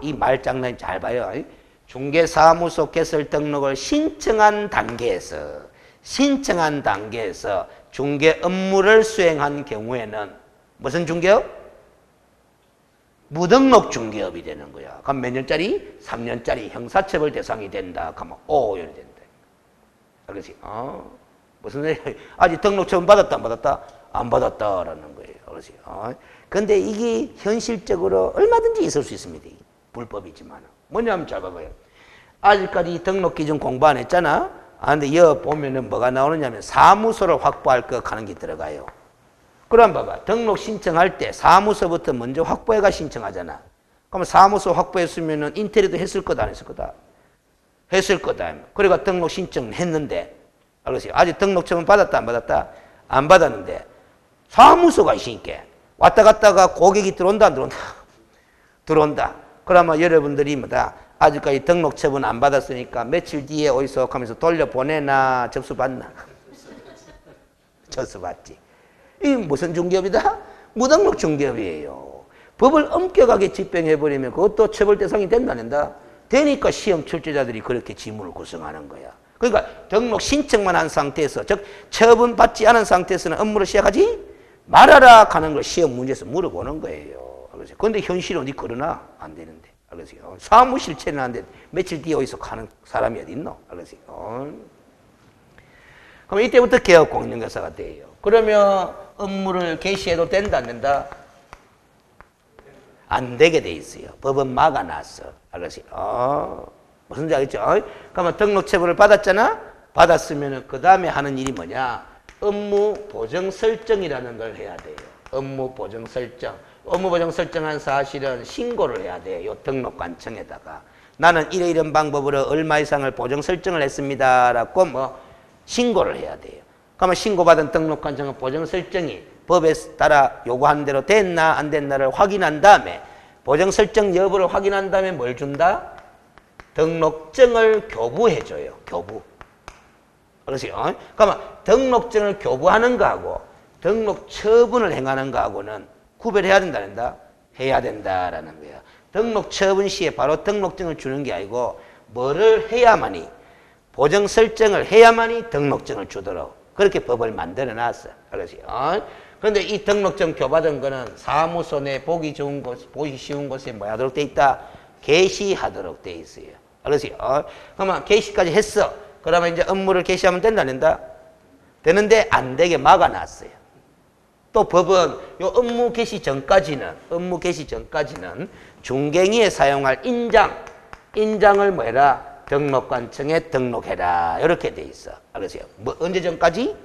이 말장난 잘 봐요. 중개사무소 개설 등록을 신청한 단계에서 중개 업무를 수행한 경우에는 무슨 중개업? 무등록 중개업이 되는 거야. 그럼 몇 년짜리? 3년짜리 형사처벌 대상이 된다. 그러면 5년이 된다. 알겠지? 무슨 소리야? 아직 등록 처분 받았다 안 받았다? 안 받았다라는 거예요. 그렇지? 근데 이게 현실적으로 얼마든지 있을 수 있습니다. 불법이지만. 뭐냐면 잘 봐봐요. 아직까지 등록 기준 공부 안 했잖아? 근데 여기 보면은 뭐가 나오느냐면 사무소를 확보할 것 하는 게 들어가요. 그럼 봐봐. 등록 신청할 때 사무소부터 먼저 확보해가 신청하잖아. 그러면 사무소 확보했으면은 인테리어도 했을 거다 안 했을 거다? 했을 거다. 그러니까 등록 신청했는데, 알겠어요? 아직 등록 처분 받았다 안 받았다? 안 받았는데 사무소가 있으니까 왔다 갔다가 고객이 들어온다 안 들어온다? 들어온다. 그러면 여러분들이 뭐다? 아직까지 등록 처분 안 받았으니까 며칠 뒤에 어디서 하면서 돌려보내나 접수받나? 접수받지. 이게 무슨 중개업이다? 무등록 중개업이에요. 법을 엄격하게 집행해버리면 그것도 처벌 대상이 된다 안 된다? 되니까 시험 출제자들이 그렇게 지문을 구성하는 거야. 그러니까 등록 신청만 한 상태에서, 즉 처분받지 않은 상태에서는 업무를 시작하지 말아라 하는 걸 시험 문제에서 물어보는 거예요. 그런데 현실은 어디 그러나 안 되는데. 알겠어요? 사무실 체는 안 돼. 며칠 뒤에 어디서 가는 사람이 어디 있노? 알겠어요? 그럼 이때부터 개업 공인중개사가 돼요. 그러면 업무를 개시해도 된다 안 된다? 안 되게 돼 있어요. 법은 막아놨어. 알겠어요? 무슨지 알겠죠? 그러면 등록 체불을 받았잖아? 받았으면 그 다음에 하는 일이 뭐냐? 업무 보정 설정이라는 걸 해야 돼요. 업무 보정 설정. 업무 보정 설정한 사실은 신고를 해야 돼요. 요 등록관청에다가. 나는 이런 방법으로 얼마 이상을 보정 설정을 했습니다. 라고 뭐 신고를 해야 돼요. 그러면 신고받은 등록관청은 보정 설정이 법에 따라 요구한 대로 됐나 안 됐나를 확인한 다음에 보정 설정 여부를 확인한 다음에 뭘 준다? 등록증을 교부해줘요. 교부. 그렇죠? 그러면 등록증을 교부하는 거하고 등록 처분을 행하는 거하고는 구별해야 된다. 해야 된다라는 거예요. 등록 처분 시에 바로 등록증을 주는 게 아니고 뭐를 해야만이 보정 설정을 해야만이 등록증을 주도록 그렇게 법을 만들어 놨어. 그렇죠? 그런데 이 등록증 교부받은 거는 사무소 내 보기 좋은 곳, 보기 쉬운 곳에 뭐 하도록 돼 있다? 게시하도록 돼 있어요. 그렇죠? 그러면 게시까지 했어. 그러면 이제 업무를 게시하면 된다, 안 된다? 되는데 안 되게 막아놨어요. 또 법은 요 업무 개시 전까지는 중갱이에 사용할 인장을 뭐 해라? 등록관청에 등록해라. 이렇게 돼 있어. 알겠어요? 뭐 언제 전까지?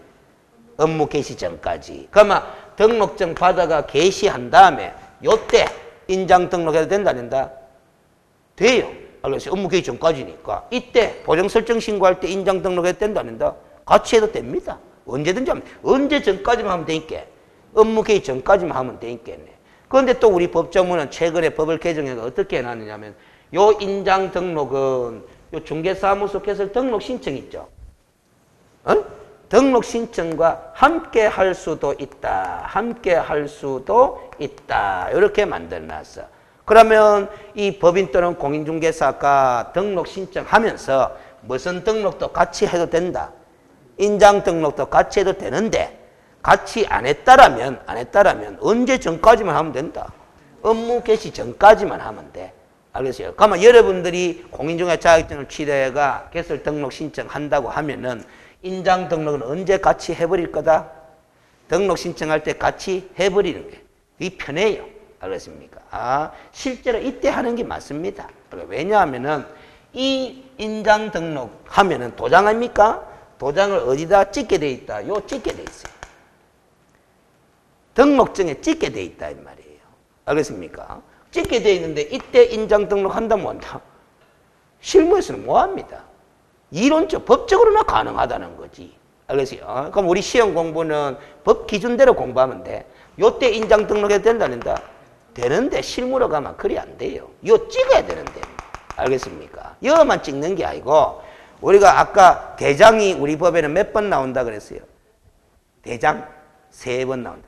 업무 개시 전까지. 그러면 등록증 받아가 게시한 다음에 요때 인장 등록해도 된다, 안 된다? 돼요. 알겠어요? 업무 개시 전까지니까. 이때 보정 설정 신고할 때 인장 등록해도 된다, 안 된다? 같이 해도 됩니다. 언제든지 하면 언제 전까지만 하면 되니까. 업무 개시 전까지만 하면 되니까네. 그런데 또 우리 법조문은 최근에 법을 개정해서 어떻게 해놨느냐면 요 인장 등록은 요 중개사무소 개설 등록 신청 있죠. 등록 신청과 함께 할 수도 있다. 함께 할 수도 있다. 이렇게 만들어놨어. 그러면 이 법인 또는 공인중개사가 등록 신청하면서 무슨 등록도 같이 해도 된다. 인장 등록도 같이 해도 되는데 같이 안 했다라면 언제 전까지만 하면 된다. 업무 개시 전까지만 하면 돼. 알겠어요? 그러면 여러분들이 공인중개사 자격증을 취득해가 개설 등록 신청한다고 하면은 인장 등록은 언제 같이 해버릴 거다? 등록 신청할 때 같이 해버리는 게 이게 편해요. 알겠습니까? 실제로 이때 하는 게 맞습니다. 왜냐하면은 이 인장 등록 하면은 도장 아닙니까? 도장을 어디다 찍게 돼 있다? 요 찍게 돼 있어요. 등록증에 찍게 돼 있다 이 말이에요. 알겠습니까? 찍게 돼 있는데 이때 인장 등록한다 못한다? 실무에서는 뭐합니다. 이론적 법적으로나 가능하다는 거지. 알겠어요? 그럼 우리 시험 공부는 법 기준대로 공부하면 돼. 요때 인장 등록해도 된다 안 된다? 되는데 실무로 가면 그리 안 돼요. 요 찍어야 되는데. 알겠습니까? 여만 찍는 게 아니고 우리가 아까 대장이 우리 법에는 몇 번 나온다 그랬어요? 대장 3번 나온다.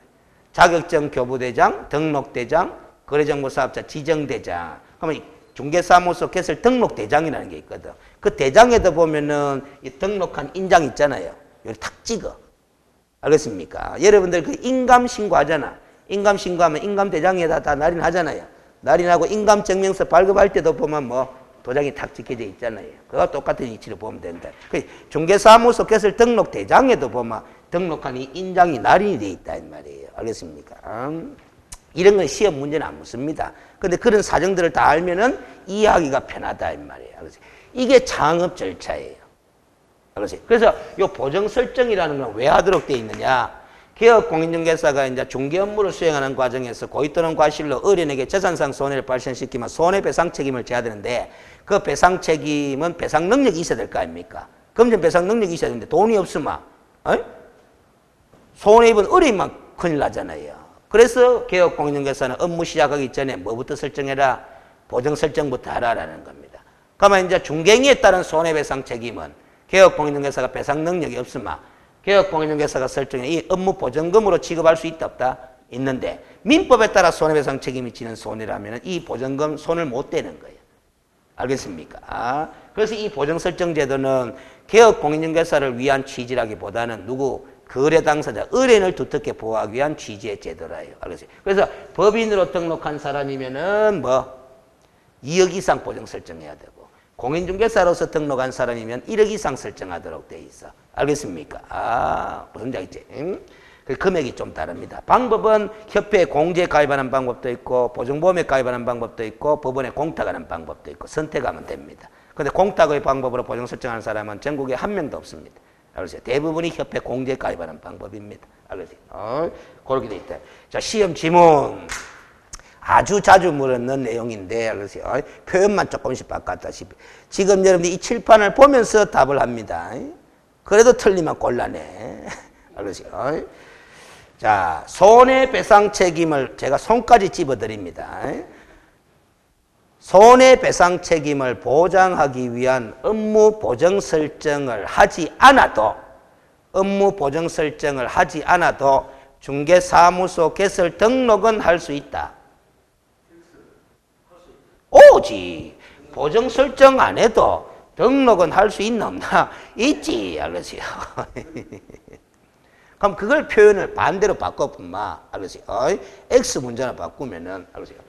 자격증 교부대장, 등록대장, 거래정보사업자 지정대장. 그러면 중개사무소 개설 등록대장이라는 게 있거든. 그 대장에도 보면은 이 등록한 인장 있잖아요. 여기 탁 찍어. 알겠습니까? 여러분들 그 인감신고 하잖아. 인감신고하면 인감대장에다 다 날인하잖아요. 날인하고 인감증명서 발급할 때도 보면 뭐 도장이 탁 찍혀져 있잖아요. 그거 똑같은 위치로 보면 된다. 중개사무소 개설 등록대장에도 보면 등록한 이 인장이 날인이 돼 있다 이 말이에요. 알겠습니까? 이런 건 시험 문제는 안 묻습니다. 근데 그런 사정들을 다 알면은 이해하기가 편하다 이 말이에요. 이게 창업 절차예요. 그래서 이 보정 설정이라는 건 왜 하도록 돼 있느냐? 개업 공인중개사가 이제 중개 업무를 수행하는 과정에서 고의 또는 과실로 어린에게 재산상 손해를 발생시키면 손해배상 책임을 져야 되는데 그 배상 책임은 배상 능력이 있어야 될 거 아닙니까? 금전 배상 능력이 있어야 되는데 돈이 없으면 손해 입은 어린이만 큰일 나잖아요. 그래서 개업 공인중개사는 업무 시작하기 전에 뭐부터 설정해라? 보정 설정부터 하라라는 겁니다. 그러면 이제 중갱이에 따른 손해배상 책임은 개업 공인중개사가 배상 능력이 없으면 개업 공인중개사가 설정해 이 업무 보전금으로 지급할 수 있다 없다? 있는데 민법에 따라 손해배상 책임이 지는 손해라면 이 보전금 손을 못 대는 거예요. 알겠습니까? 그래서 이 보정 설정 제도는 개업 공인중개사를 위한 취지라기보다는 누구? 거래 당사자, 의뢰인을 두텁게 보호하기 위한 취지의 제도라요. 알겠어요? 그래서 법인으로 등록한 사람이면은 뭐 2억 이상 보정 설정해야 되고 공인중개사로서 등록한 사람이면 1억 이상 설정하도록 돼 있어. 알겠습니까? 무슨 얘기지? 그 금액이 좀 다릅니다. 방법은 협회에 공제 가입하는 방법도 있고 보증보험에 가입하는 방법도 있고 법원에 공탁하는 방법도 있고 선택하면 됩니다. 근데 공탁의 방법으로 보증 설정하는 사람은 전국에 한 명도 없습니다. 알겠어요? 대부분이 협회 공제 가입하는 방법입니다. 알겠어요? 그렇게 돼 있다. 자, 시험 지문. 아주 자주 물었는 내용인데, 알겠어요? 표현만 조금씩 바꿨다시피. 지금 여러분들이 이 칠판을 보면서 답을 합니다. 그래도 틀리면 곤란해. 알겠어요? 자, 손해배상 책임을 제가 손까지 집어드립니다. 손해배상 책임을 보장하기 위한 업무 보정 설정을 하지 않아도 중개사무소 개설 등록은 할 수 있다. 오지. 보정 설정 안 해도 등록은 할 수 있나 없나? 있지. 알겠어요? 그럼 그걸 표현을 반대로 바꿔보면, 알겠어요? X 문자나 바꾸면은, 알겠어요?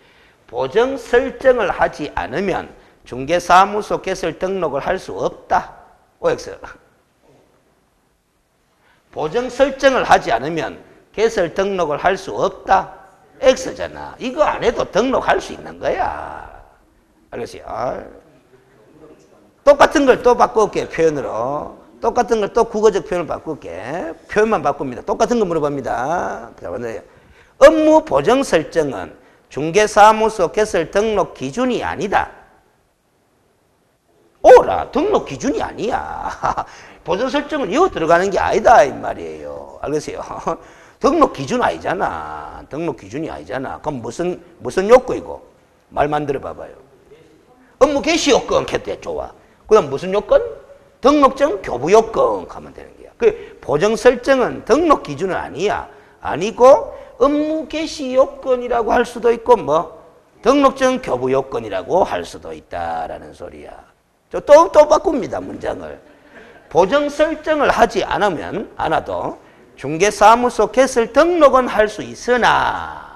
보정 설정을 하지 않으면 중개사무소 개설 등록을 할 수 없다. OX. 보정 설정을 하지 않으면 개설 등록을 할 수 없다. X잖아. 이거 안 해도 등록할 수 있는 거야. 알겠어요? 똑같은 걸 또 바꿀게, 표현으로. 똑같은 걸 또 국어적 표현을 바꿀게. 표현만 바꿉니다. 똑같은 거 물어봅니다. 업무 보정 설정은 중개사무소 개설 등록 기준이 아니다. 오라, 등록 기준이 아니야. 보정 설정은 이거 들어가는 게 아니다, 이 말이에요. 알겠어요? 등록 기준 아니잖아. 등록 기준이 아니잖아. 그럼 무슨 요건이고? 말 만들어 봐봐요. 업무 개시 요건 켰대, 좋아. 그 다음 무슨 요건? 등록증 교부 요건 하면 되는 거야. 그 보정 설정은 등록 기준은 아니야. 아니고 업무 개시 요건이라고 할 수도 있고 등록증 교부 요건이라고 할 수도 있다라는 소리야. 또 바꿉니다, 문장을. 보정 설정을 하지 않아도 중개사무소 개설 등록은 할 수 있으나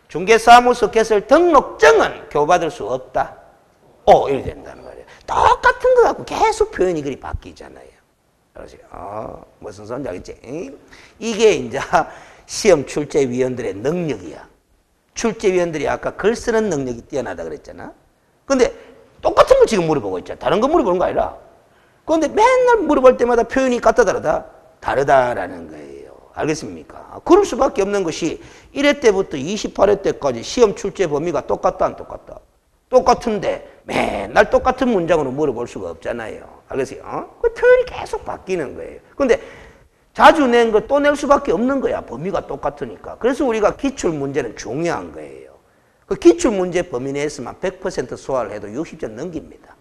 중개사무소 개설 등록증은 교부받을 수 없다. 이렇게 된다는 말이에요. 똑같은 거 갖고 계속 표현이 그리 바뀌잖아요. 그러세요? 무슨 소리인지 알겠지? 이게 이제 시험 출제위원들의 능력이야. 출제위원들이 아까 글 쓰는 능력이 뛰어나다 그랬잖아. 근데 똑같은 거 지금 물어보고 있잖아. 다른 거 물어보는 거 아니라. 그런데 맨날 물어볼 때마다 표현이 같다 다르다라는 거예요. 알겠습니까? 그럴 수밖에 없는 것이 1회 때부터 28회 때까지 시험 출제 범위가 똑같다 안 똑같다? 똑같은데 맨날 똑같은 문장으로 물어볼 수가 없잖아요. 알겠어요? 그 표현이 계속 바뀌는 거예요. 근데 자주 낸 거 또 낼 수밖에 없는 거야. 범위가 똑같으니까. 그래서 우리가 기출문제는 중요한 거예요. 그 기출문제 범위 내에서만 100% 소화를 해도 60점 넘깁니다.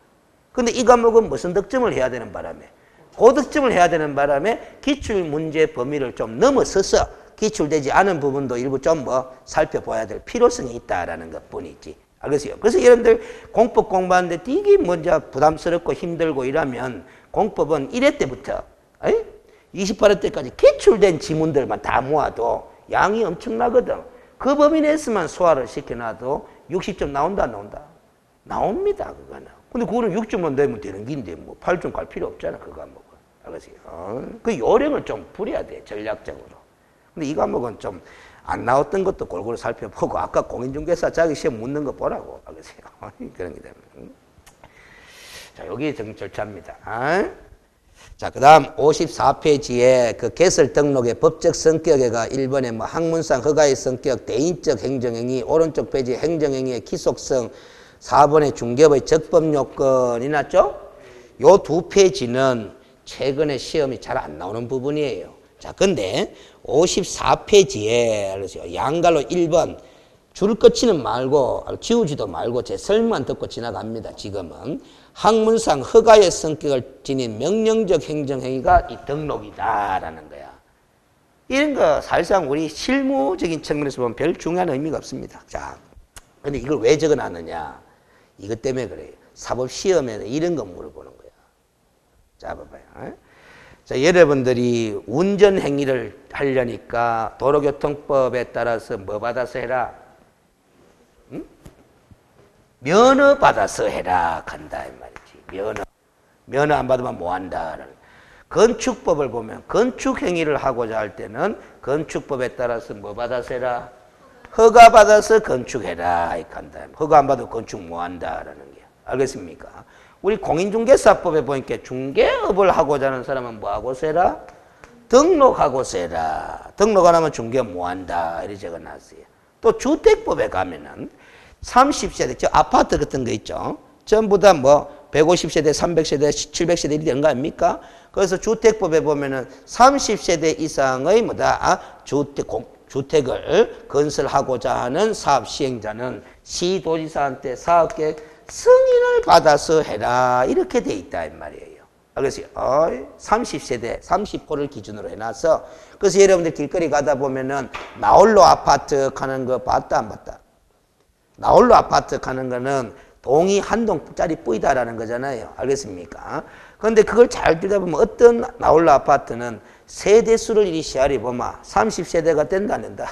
근데 이 과목은 무슨 득점을 해야 되는 바람에 고득점을 해야 되는 바람에 기출문제 범위를 좀 넘어서서 기출되지 않은 부분도 일부 좀 살펴봐야 될 필요성이 있다라는 것 뿐이지. 알겠어요? 그래서 여러분들 공법 공부하는데 되게 먼저 부담스럽고 힘들고 이러면 공법은 1회 때부터 28회 때까지 기출된 지문들만 다 모아도 양이 엄청나거든. 그 범위 내에서만 소화를 시켜놔도 60점 나온다 안 나온다? 나옵니다, 그거는. 근데 그거는 6점만 내면 되는 긴데 8점 갈 필요 없잖아, 그 과목은. 알겠어요? 그 요령을 좀 부려야 돼, 전략적으로. 근데 이 과목은 좀 안 나왔던 것도 골고루 살펴보고 아까 공인중개사 자격시험 묻는 거 보라고. 알겠어요? 그런 게 되면. 자, 여기 절차입니다. 자, 그 다음 54페이지에 그 개설 등록의 법적 성격에가 1번에 학문상 허가의 성격, 대인적 행정행위, 오른쪽 페이지 행정행위의 기속성, 4번에 중개업의 적법 요건이 났죠? 요 두 페이지는 최근에 시험이 잘 안 나오는 부분이에요. 자, 근데 54페이지에 양갈로 1번 줄 긋지는 말고 지우지도 말고 제 설명만 듣고 지나갑니다. 지금은 학문상 허가의 성격을 지닌 명령적 행정행위가 이 등록이다라는 거야. 이런 거 사실상 우리 실무적인 측면에서 보면 별 중요한 의미가 없습니다. 자, 근데 이걸 왜 적어놨느냐? 이것 때문에 그래요. 사법시험에는 이런 거 물어보는 거야. 자, 봐봐요. 자, 여러분들이 운전행위를 하려니까 도로교통법에 따라서 뭐 받아서 해라? 응? 면허 받아서 해라 한다 이 말이지. 면허 안 받으면 뭐 한다. 건축법을 보면 건축 행위를 하고자 할 때는 건축법에 따라서 뭐 받아서 해라? 허가 받아서 건축해라 이 한다. 허가 안 받으면 건축 뭐 한다라는 게. 알겠습니까? 우리 공인중개사법에 보니까 중개업을 하고자 하는 사람은 뭐 하고서 해라? 등록하고서 해라. 등록 안 하면 중개 뭐 한다. 이렇게 적어놨어요. 또 주택법에 가면은 30세대, 저 아파트 같은 거 있죠. 전부 다 뭐 150세대, 300세대, 700세대 이렇게 되는 거 아닙니까? 그래서 주택법에 보면은 30세대 이상의 뭐다? 주택을 건설하고자 하는 사업 시행자는 시도지사한테 사업계획 승인을 받아서 해라. 이렇게 돼 있다 이 말이에요. 그래서 30세대, 30호를 기준으로 해놔서 그래서 여러분들 길거리 가다 보면은 나홀로 아파트 가는 거 봤다 안 봤다? 나홀로 아파트 가는 거는 동이 한 동짜리 뿌이다라는 거잖아요. 알겠습니까? 그런데 그걸 잘 들여다보면 어떤 나홀로 아파트는 세대수를 이리 시야리 보면 30세대가 된다 안 된다?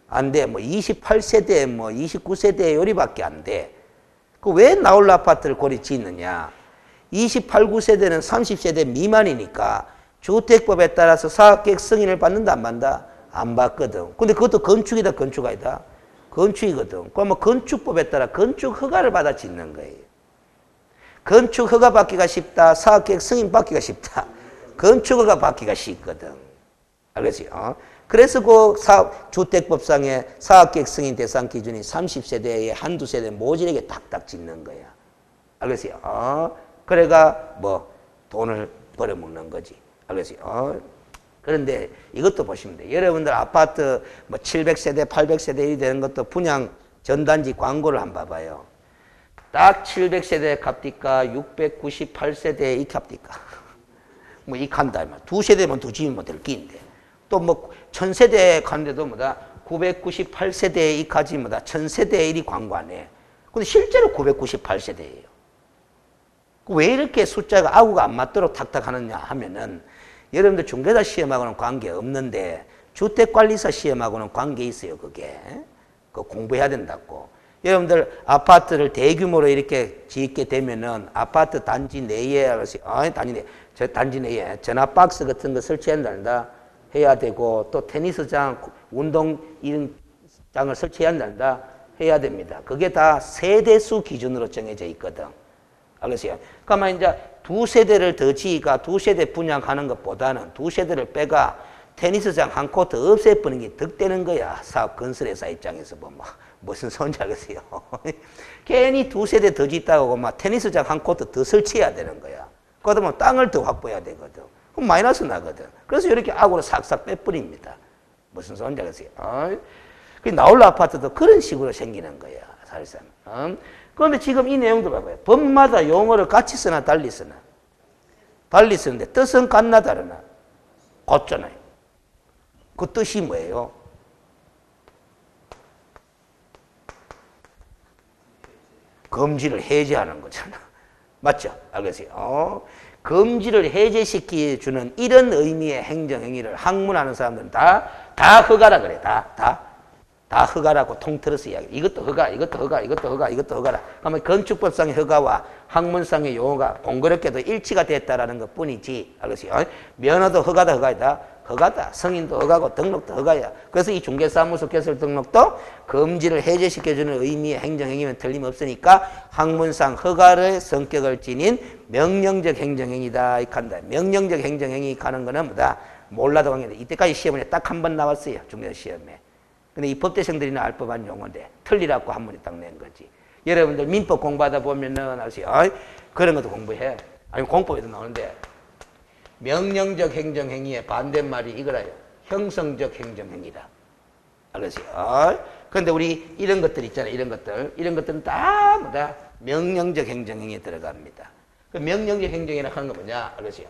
안 돼. 뭐 28세대, 뭐 29세대 요리밖에 안 돼. 그 왜 나홀로 아파트를 고리 짓느냐? 28, 9세대는 30세대 미만이니까 주택법에 따라서 사업계획 승인을 받는다 안 받는다? 안 받거든. 근데 그것도 건축이다 건축 아니다? 건축이거든. 그러면 건축법에 따라 건축 허가를 받아 짓는 거예요. 건축 허가 받기가 쉽다. 사업계획 승인 받기가 쉽다. 건축 허가 받기가 쉽거든. 알겠어요? 그래서 그 주택법상의 사업계획 승인 대상 기준이 30세대에 한두 세대 모질에게 딱딱 짓는 거야. 알겠어요? 그래가 뭐 돈을 벌어먹는 거지. 알겠어요? 그런데 이것도 보시면 돼요. 여러분들 아파트 뭐 700세대, 800세대 이 되는 것도 분양 전단지 광고를 한번 봐봐요. 딱 700세대 값디까 698세대 이 값디까. 뭐 이 칸다. 두 세대면 두 집이면 될 끼인데. 또 뭐 1000세대 가는데도 뭐다 998세대 이까지 뭐다 1000세대 1이 광고 안 해. 근데 실제로 998세대예요. 왜 이렇게 숫자가 아구가 안 맞도록 탁탁 하느냐 하면은 여러분들 중개사 시험하고는 관계 없는데 주택관리사 시험하고는 관계 있어요. 그게. 그 공부해야 된다고. 여러분들 아파트를 대규모로 이렇게 짓게 되면은 아파트 단지 내에 단지 내에 전화 박스 같은 거 설치한다 해야 되고 또 테니스장, 운동 이런 장을 설치해야 한다 해야 됩니다. 그게 다 세대수 기준으로 정해져 있거든. 알겠어요? 그러면 이제 두 세대를 더 지가 두 세대 분양하는 것보다는 두 세대를 빼가 테니스장 한 코트 없애버리는 게 득되는 거야. 사업 건설회사 입장에서 보면. 무슨 소리인지 알겠어요? 괜히 두 세대 더 짓다고 막 테니스장 한 코트 더 설치해야 되는 거야. 그러면 땅을 더 확보해야 되거든. 그럼 마이너스 나거든. 그래서 이렇게 악으로 싹싹 빼버립니다. 무슨 소리인지 알겠어요? 그 나홀로 아파트도 그런 식으로 생기는 거야. 사실상. 그런데 지금 이 내용도 봐봐요. 법마다 용어를 같이 쓰나 달리 쓰나? 달리 쓰는데 뜻은 같나 다르나? 같잖아요. 그 뜻이 뭐예요? 금지를 해제하는 거잖아. 맞죠? 알겠어요? 금지를 해제시켜주는 이런 의미의 행정행위를 학문하는 사람들은 다 허가라 그래. 다 허가라고 통틀어서 이야기. 이것도 허가, 이것도 허가, 이것도 허가, 이것도 허가라. 그러면 건축법상의 허가와 학문상의 용어가 공교롭게도 일치가 됐다라는 것 뿐이지. 알겠어요? 면허도 허가다, 허가이다. 허가다. 승인도 허가고 등록도 허가야. 그래서 이 중개사무소 개설 등록도 금지를 해제시켜주는 의미의 행정행위면 틀림없으니까 학문상 허가의 성격을 지닌 명령적 행정행위다. 이렇게 한다. 명령적 행정행위 하는 거는 뭐다? 몰라도 관계다. 이때까지 시험에 딱 한 번 나왔어요. 중개사 시험에. 근데 이 법대생들이나 알 법한 용어인데 틀리라고 한 번에 딱 낸 거지. 여러분들 민법 공부하다 보면은 아세요? 그런 것도 공부해. 아니 공법에도 나오는데 명령적 행정행위의 반대말이 이거라요. 형성적 행정행위다. 알겠어요? 그런데 우리 이런 것들 있잖아요. 이런 것들은 다 뭐다? 명령적 행정행위에 들어갑니다. 그 명령적 행정행위를 하는 건 뭐냐? 알겠어요?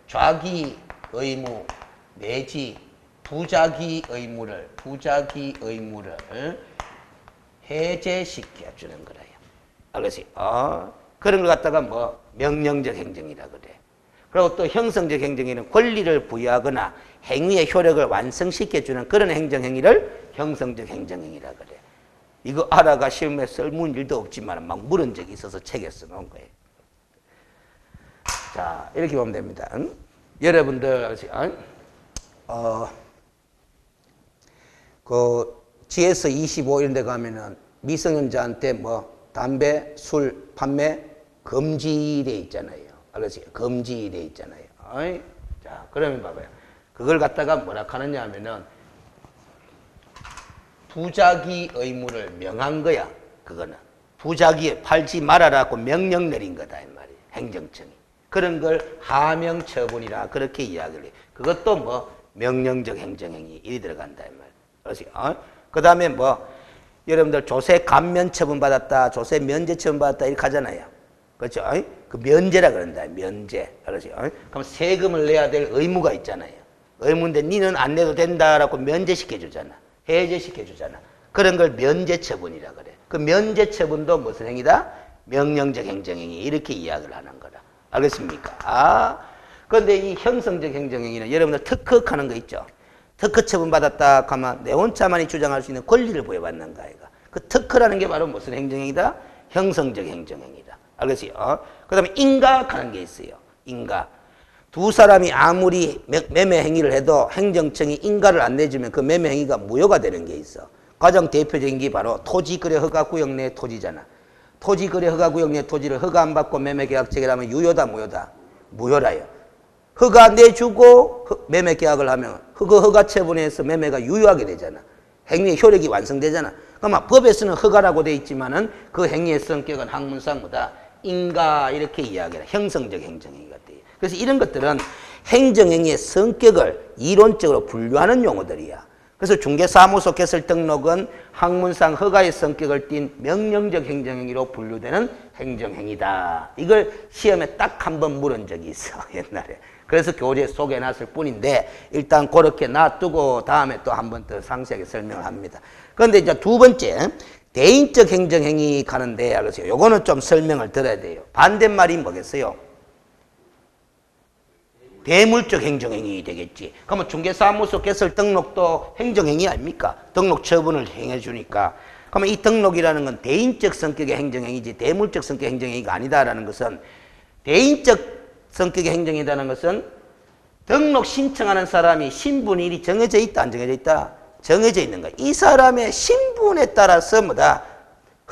좌기 의무 내지 부작위 의무를 해제시켜 주는 거라요. 알겠어요? 그런 걸 갖다가 뭐 명령적 행정이라 그래. 그리고 또 형성적 행정에는 권리를 부여하거나 행위의 효력을 완성시켜 주는 그런 행정행위를 형성적 행정행위라 그래. 이거 알아가 시험에 쓸문 일도 없지만 막 물은 적이 있어서 책에 써놓은 거예요. 자, 이렇게 보면 됩니다. 여러분들, 그 GS25 이런 데 가면은 미성년자한테 뭐 담배, 술 판매 금지돼 있잖아요. 알겠어요? 금지돼 있잖아요. 자, 그러면 봐봐요. 그걸 갖다가 뭐라 하느냐 하면은 부작위 의무를 명한 거야. 그거는 부작위에 팔지 말아라고 명령 내린 거다 이 말이에요. 행정청이. 그런 걸 하명 처분이라 그렇게 이야기를 해요. 그것도 뭐 명령적 행정행위 일이 들어간다 이 말이에요. 그렇지? 그 다음에 뭐 여러분들 조세 감면 처분 받았다, 조세 면제 처분 받았다 이렇게 하잖아요. 그렇죠? 그 면제라 그런다. 면제. 그렇죠? 그럼 세금을 내야 될 의무가 있잖아요. 의무인데 니는 안 내도 된다라고 면제시켜 주잖아. 해제시켜 주잖아. 그런 걸 면제 처분이라 그래. 그 면제 처분도 무슨 행위다? 명령적 행정행위 이렇게 이야기를 하는 거다. 알겠습니까? 그런데 이 형성적 행정행위는 여러분들 특허하는 거 있죠. 특허 처분 받았다 하면 내 혼자만이 주장할 수 있는 권리를 부여받는 거 아이가. 그 특허라는 게 바로 무슨 행정행위다? 형성적 행정행위다. 알겠어요? 그 다음에 인가하는 게 있어요. 인가. 두 사람이 아무리 매매 행위를 해도 행정청이 인가를 안 내주면 그 매매 행위가 무효가 되는 게 있어. 가장 대표적인 게 바로 토지거래 허가구역 내 토지잖아. 토지거래 허가구역 내 토지를 허가 안 받고 매매계약 체결하면 유효다 무효다? 무효라요. 허가 내주고 매매 계약을 하면 허가 처분에서 매매가 유효하게 되잖아. 행위의 효력이 완성되잖아. 그러면 법에서는 허가라고 돼 있지만은 그 행위의 성격은 학문상 뭐다? 인가 이렇게 이야기해라. 형성적 행정행위가 돼. 그래서 이런 것들은 행정행위의 성격을 이론적으로 분류하는 용어들이야. 그래서 중개사무소 개설 등록은 학문상 허가의 성격을 띤 명령적 행정행위로 분류되는 행정행위다. 이걸 시험에 딱 한 번 물은 적이 있어 옛날에. 그래서 교재에 소개해놨을 뿐인데 일단 그렇게 놔두고 다음에 또 한 번 더 상세하게 설명을 합니다. 그런데 이제 두 번째 대인적 행정행위 가는데 알겠어요. 요거는 좀 설명을 드려야 돼요. 반대말이 뭐겠어요? 대물적 행정행위 되겠지. 그러면 중개사무소 개설 등록도 행정행위 아닙니까? 등록 처분을 행해주니까. 그러면 이 등록이라는 건 대인적 성격의 행정행위지 대물적 성격의 행정행위가 아니다라는 것은 대인적 성격의 행정이라는 것은 등록 신청하는 사람이 신분일이 정해져 있다 안 정해져 있다? 정해져 있는 거야. 이 사람의 신분에 따라서 뭐다?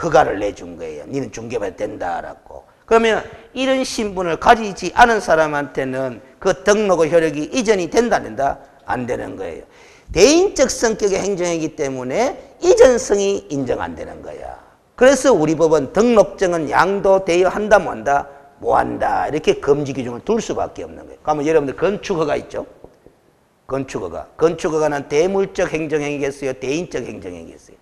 허가를 내준 거예요. 니는 중개받아야 된다라고. 그러면 이런 신분을 가지지 않은 사람한테는 그 등록의 효력이 이전이 된다 안 된다? 안 되는 거예요. 대인적 성격의 행정이기 때문에 이전성이 인정 안 되는 거야. 그래서 우리 법은 등록증은 양도되어야 한다 뭐 한다? 뭐 한다. 이렇게 금지 기준을 둘 수밖에 없는 거예요. 그러면 여러분들 건축허가 있죠? 건축허가. 건축허가는 대물적 행정행위겠어요? 대인적 행정행위겠어요?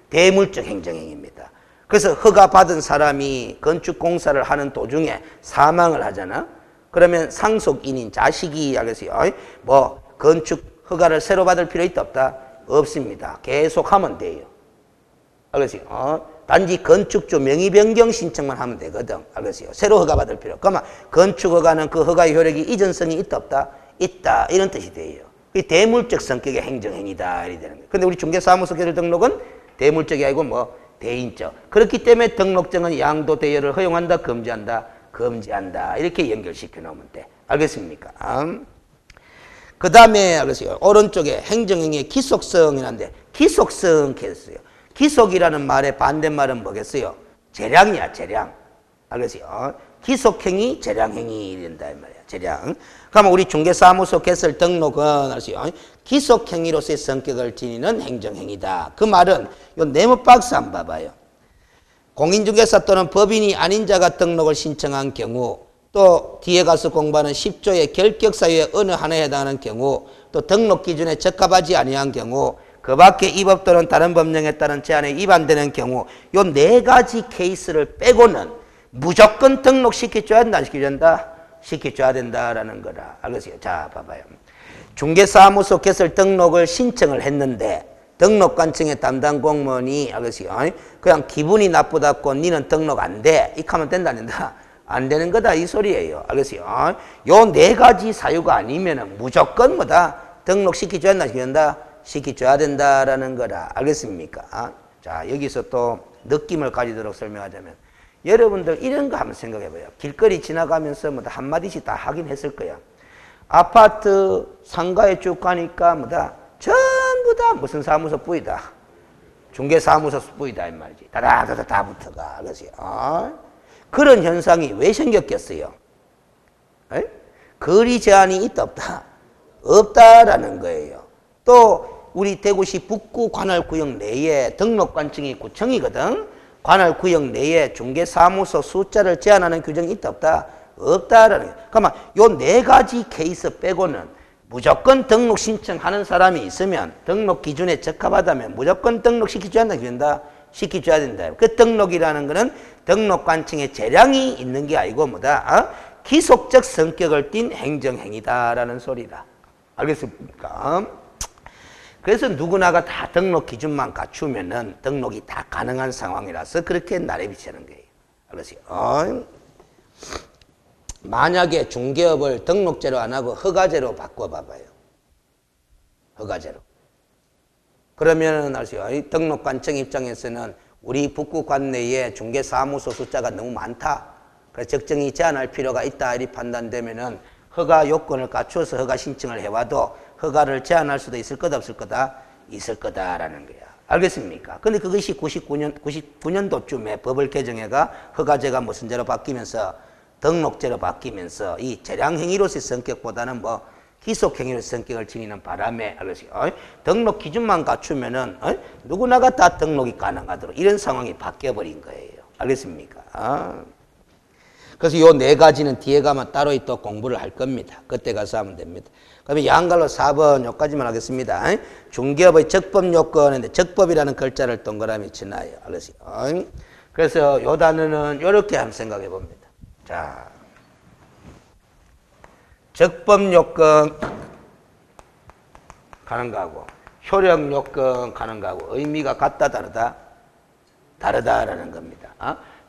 대물적 행정행위입니다. 그래서 허가 받은 사람이 건축공사를 하는 도중에 사망을 하잖아. 그러면 상속인인 자식이 알겠어요. 뭐 건축 허가를 새로 받을 필요 있다 없다? 없습니다. 계속 하면 돼요. 알겠어요? 단지 건축주 명의 변경 신청만 하면 되거든. 알겠어요? 새로 허가 받을 필요. 그러면 건축 허가는 그 허가의 효력이 이전성이 있다 없다? 있다. 이런 뜻이 돼요. 이 대물적 성격의 행정행위다. 이렇게 되는 거예요. 근데 우리 중개사무소 개설 등록은 대물적이 아니고 뭐 대인적. 그렇기 때문에 등록증은 양도 대여를 허용한다, 금지한다, 금지한다. 이렇게 연결시켜 놓으면 돼. 알겠습니까? 그 다음에 알겠어요? 오른쪽에 행정행위의 기속성이란데 기속성 했어요. 기속이라는 말의 반대말은 뭐겠어요? 재량이야, 재량. 알겠어요? 기속행위, 재량행위 된다 이 말이야. 재량. 그러면 우리 중개사무소 개설 등록은 알겠어요? 기속행위로서의 성격을 지니는 행정행위다. 그 말은 요 네모 박스 한번 봐봐요. 공인중개사 또는 법인이 아닌 자가 등록을 신청한 경우, 또 뒤에 가서 공부하는 10조의 결격사유의 어느 하나에 해당하는 경우, 또 등록 기준에 적합하지 아니한 경우, 그 밖에 이 법 또는 다른 법령에 따른 제한에 위반되는 경우, 요 네 가지 케이스를 빼고는 무조건 등록시켜줘야 된다, 안 시켜줘야 된다? 시켜줘야 된다라는 거라. 알겠어요? 자, 봐봐요. 중개사무소 개설 등록을 신청을 했는데 등록관청의 담당 공무원이 알겠어요? 그냥 기분이 나쁘다고 니는 등록 안 돼. 이렇게 하면 된다, 안 된다? 안 되는 거다 이 소리예요. 알겠어요? 요 네 가지 사유가 아니면은 무조건 뭐다? 등록시켜줘야 된다, 시켜야 된다? 시켜줘야 된다라는 거라. 알겠습니까? 자, 여기서 또 느낌을 가지도록 설명하자면 여러분들 이런 거 한번 생각해봐요. 길거리 지나가면서 뭐 한마디씩 다 하긴 했을 거야. 아파트 상가에 쭉 가니까 뭐다 전부 다 무슨 사무소 뿌이다. 중개사무소 뿌이다 이 말이지. 다다다다 다 붙어가. 그렇지. 그런 현상이 왜 생겼겠어요? 에? 거리 제한이 있다 없다? 없다라는 거예요. 또 우리 대구시 북구 관할구역 내에 등록관청이 구청이거든. 관할구역 내에 중개사무소 숫자를 제한하는 규정이 있다 없다? 없다라는 거예요. 그러면 요 네 가지 케이스 빼고는 무조건 등록 신청하는 사람이 있으면 등록 기준에 적합하다면 무조건 등록시켜줘야 된다. 시켜줘야 된다. 그 등록이라는 거는 등록관청에 재량이 있는 게 아니고 뭐다? 기속적 성격을 띤 행정행위다라는 소리다. 알겠습니까? 그래서 누구나가 다 등록 기준만 갖추면은 등록이 다 가능한 상황이라서 그렇게 나래비치는 거예요. 알겠어요? 만약에 중개업을 등록제로 안 하고 허가제로 바꿔봐봐요. 허가제로. 그러면은 알죠? 등록관청 입장에서는 우리 북구 관내에 중개사무소 숫자가 너무 많다. 그래서 적정히 제한할 필요가 있다. 이리 판단되면은 허가 요건을 갖추어서 허가 신청을 해와도 허가를 제한할 수도 있을 거다 없을 거다? 있을 거다라는 거야. 알겠습니까? 근데 그것이 99년도쯤에 법을 개정해가 허가제가 무슨 제로 바뀌면서 등록제로 바뀌면서 이 재량행위로서의 성격보다는 뭐 기속행위로서의 성격을 지니는 바람에 알겠어요? 등록 기준만 갖추면은 누구나가 다 등록이 가능하도록 이런 상황이 바뀌어버린 거예요. 알겠습니까? 그래서 요 네 가지는 뒤에 가면 따로 또 공부를 할 겁니다. 그때 가서 하면 됩니다. 그러면 양갈로 4번 요까지만 하겠습니다. 중개업의 적법 요건인데 적법이라는 글자를 동그라미 치나요. 알겠어요? 그래서 요 단어는 요렇게 한번 생각해 봅니다. 자, 적법 요건 가는 거하고 효력 요건 가는 거하고 의미가 같다 다르다? 다르다라는 겁니다.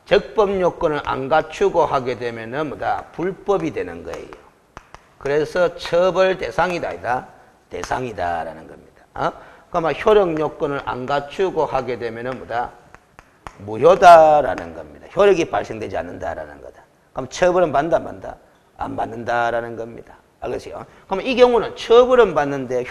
적법 요건을 안 갖추고 하게 되면은 뭐다? 불법이 되는 거예요. 그래서 처벌 대상이다, 아니다? 대상이다라는 겁니다. 그러면 효력 요건을 안 갖추고 하게 되면은 뭐다? 무효다라는 겁니다. 효력이 발생되지 않는다라는 거다. 그럼 처벌은 받는다, 안 받는다? 안 받는다라는 겁니다. 알겠어요? 그럼 이 경우는 처벌은 받는데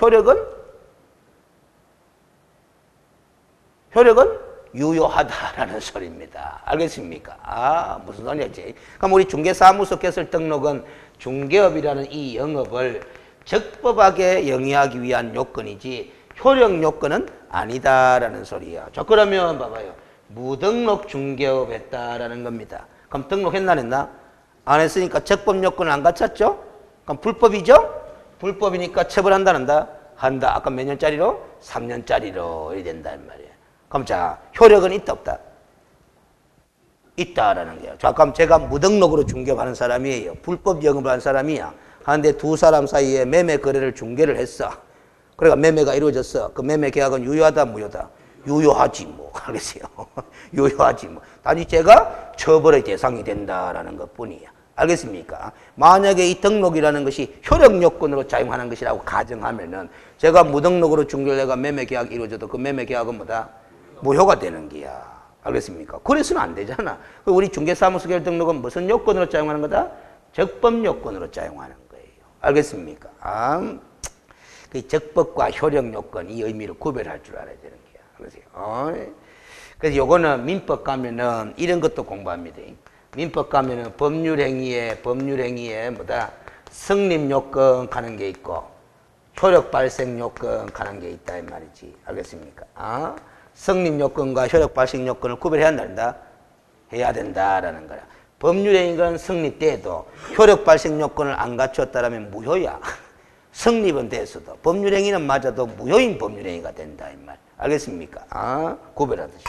효력은 유효하다라는 소리입니다. 알겠습니까? 무슨 소리였지? 그럼 우리 중개사무소 개설 등록은 중개업이라는 이 영업을 적법하게 영위하기 위한 요건이지 효력 요건은 아니다라는 소리야. 자, 그러면 봐봐요. 무등록 중개업 했다라는 겁니다. 그럼 등록했나 안 했나? 안 했으니까 적법 요건을 안 갖췄죠? 그럼 불법이죠? 불법이니까 처벌한다. 아까 몇 년짜리로? 3년짜리로 이래 된단 말이에요. 그럼 자, 효력은 있다 없다? 있다라는 거예요. 자, 그럼 제가 무등록으로 중개업하는 사람이에요. 불법 영업을 한 사람이야. 하는데 두 사람 사이에 매매 거래를 중개를 했어. 그러니까 매매가 이루어졌어. 그 매매 계약은 유효하다 무효다? 유효하지 뭐. 알겠어요? 유효하지 뭐. 단지 제가 처벌의 대상이 된다라는 것뿐이야. 알겠습니까? 만약에 이 등록이라는 것이 효력 요건으로 작용하는 것이라고 가정하면은 제가 무등록으로 중개를 해가 매매 계약이 이루어져도 그 매매 계약은 뭐다? 무효가 되는 거야. 알겠습니까? 그래서는 안 되잖아. 우리 중개사무소 개설 등록은 무슨 요건으로 작용하는 거다? 적법 요건으로 작용하는 거예요. 알겠습니까? 그 적법과 효력 요건 이 의미를 구별할 줄 알아야 되는 거야. 그래서 요거는 민법 가면은 이런 것도 공부합니다. 민법 가면은 법률행위에 뭐다? 성립 요건 가는 게 있고 효력 발생 요건 가는 게 있다 이 말이지. 알겠습니까? 성립 요건과 효력 발생 요건을 구별해야 한다. 해야 된다라는 거야. 법률행위가 성립돼도 효력 발생 요건을 안 갖췄다라면 무효야. 성립은 됐어도 법률행위는 맞아도 무효인 법률행위가 된다 이 말. 알겠습니까? 구별하듯이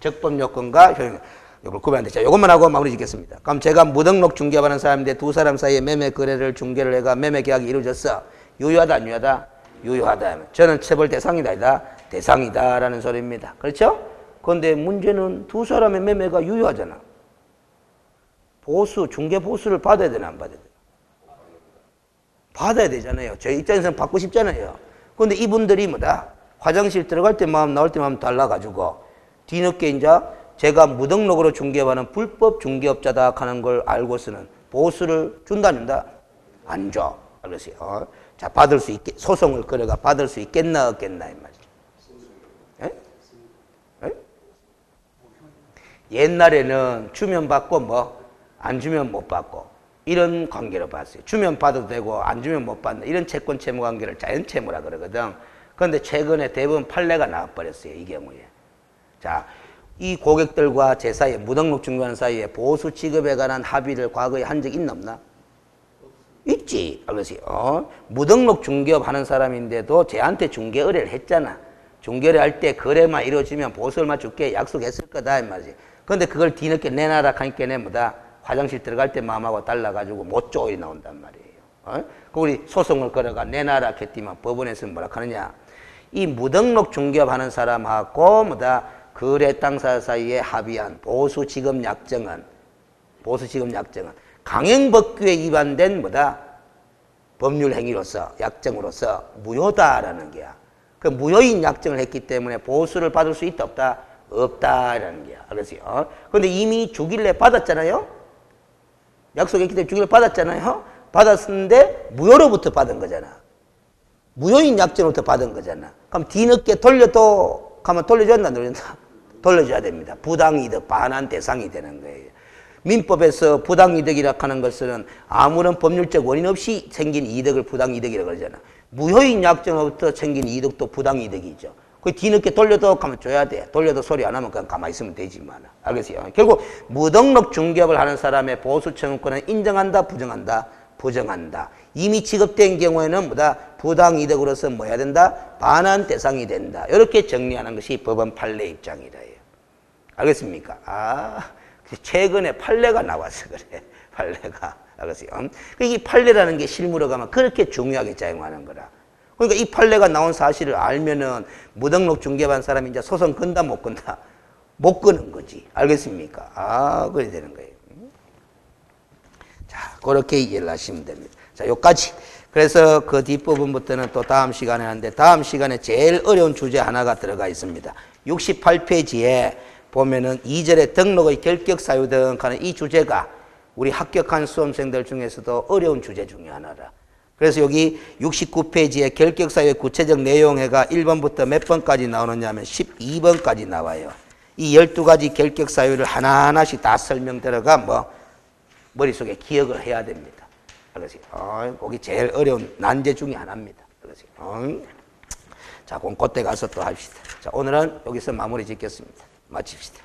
적법 요건과 효력 이걸 구별하는데 자, 이것만 하고 마무리 짓겠습니다. 그럼 제가 무등록 중개업하는 사람인데 두 사람 사이에 매매 거래를 중개를 해가 매매 계약이 이루어졌어. 유효하다 안 유효하다? 유효하다. 저는 처벌 대상이다 아니다? 대상이다라는 소리입니다. 그렇죠? 그런데 문제는 두 사람의 매매가 유효하잖아. 보수, 중개 보수를 받아야 되나 안 받아야 되나? 받아야 되잖아요. 저희 입장에서는 받고 싶잖아요. 그런데 이분들이 뭐다? 화장실 들어갈 때 마음 나올 때 마음 달라가지고 뒤늦게 이제 제가 무등록으로 중개업하는 불법 중개업자다 하는 걸 알고서는 보수를 준다 안 준다? 안 줘. 그러세요. 자, 받을 수 있게 소송을 걸어가 받을 수 있겠나 없겠나 이 말이죠. 에? 에? 옛날에는 주면 받고 뭐 안 주면 못 받고 이런 관계로 봤어요. 주면 받아도 되고 안 주면 못 받는 이런 채권 채무 관계를 자연 채무라 그러거든. 그런데 최근에 대부분 판례가 나와버렸어요. 이 경우에. 자, 이 고객들과 제 사이에 무등록 중개하는 사이에 보수 지급에 관한 합의를 과거에 한 적 있나 없나? 있지. 그러세요. 무등록 중개업 하는 사람인데도 쟤한테 중개 의뢰를 했잖아. 중개 의뢰할 때 거래만 이루어지면 보수 얼마 줄게 약속했을 거다 이 말이지. 그런데 그걸 뒤늦게 내놔라 하니까 뭐다? 화장실 들어갈 때 마음하고 달라가지고 못 줘. 이 나온단 말이에요. 그 우리 소송을 걸어가 내놔라 했더니만 법원에서는 뭐라 하느냐. 이 무등록 중개업 하는 사람하고 뭐다? 거래 당사 사이에 합의한 보수 지급 약정은 강행법규에 위반된 뭐다? 법률 행위로서 약정으로서 무효다라는 게야. 그 무효인 약정을 했기 때문에 보수를 받을 수 있다 없다? 없다라는 게야. 그래서요. 그런데 이미 주길래 받았잖아요. 약속했기 때문에 주길래 받았잖아요. 받았는데 무효로부터 받은 거잖아. 무효인 약정으로부터 받은 거잖아. 그럼 뒤늦게 돌려도 가면 돌려줬나 안 돌려준다? 돌려줘야 됩니다. 부당이득 반환 대상이 되는 거예요. 민법에서 부당이득이라 하는 것은 아무런 법률적 원인 없이 생긴 이득을 부당이득이라고 그러잖아. 무효인 약정으로부터 생긴 이득도 부당이득이죠. 그 뒤늦게 돌려도 가면 줘야 돼. 돌려도 소리 안 하면 그냥 가만히 있으면 되지만. 알겠어요? 결국 무등록 중개업을 하는 사람의 보수 청구권은 인정한다, 부정한다? 부정한다. 이미 지급된 경우에는 뭐다? 부당이득으로서 뭐 해야 된다? 반환 대상이 된다. 이렇게 정리하는 것이 법원 판례 입장이다. 알겠습니까? 최근에 판례가 나와서 그래. 판례가. 알겠어요? 이 판례라는 게 실무로 가면 그렇게 중요하게 작용하는 거라. 그러니까 이 판례가 나온 사실을 알면은 무등록 중개업한 사람이 이제 소송 건다 못 건다? 못 거는 거지. 알겠습니까? 그래 되는 거예요. 자, 그렇게 이해를 하시면 됩니다. 자, 요까지. 그래서 그 뒷부분부터는 또 다음 시간에 하는데 다음 시간에 제일 어려운 주제 하나가 들어가 있습니다. 68페이지에 보면은 2절에 등록의 결격 사유 등 하는 이 주제가 우리 합격한 수험생들 중에서도 어려운 주제 중에 하나라. 그래서 여기 69페이지에 결격 사유의 구체적 내용회가 1번부터 몇 번까지 나오느냐 하면 12번까지 나와요. 이 12가지 결격 사유를 하나하나씩 다 설명 들어가 뭐 머릿속에 기억을 해야 됩니다. 그래서 거기 제일 어려운 난제 중에 하나입니다. 그래서 자, 그때 가서 또 합시다. 자, 오늘은 여기서 마무리 짓겠습니다. 마칩시다.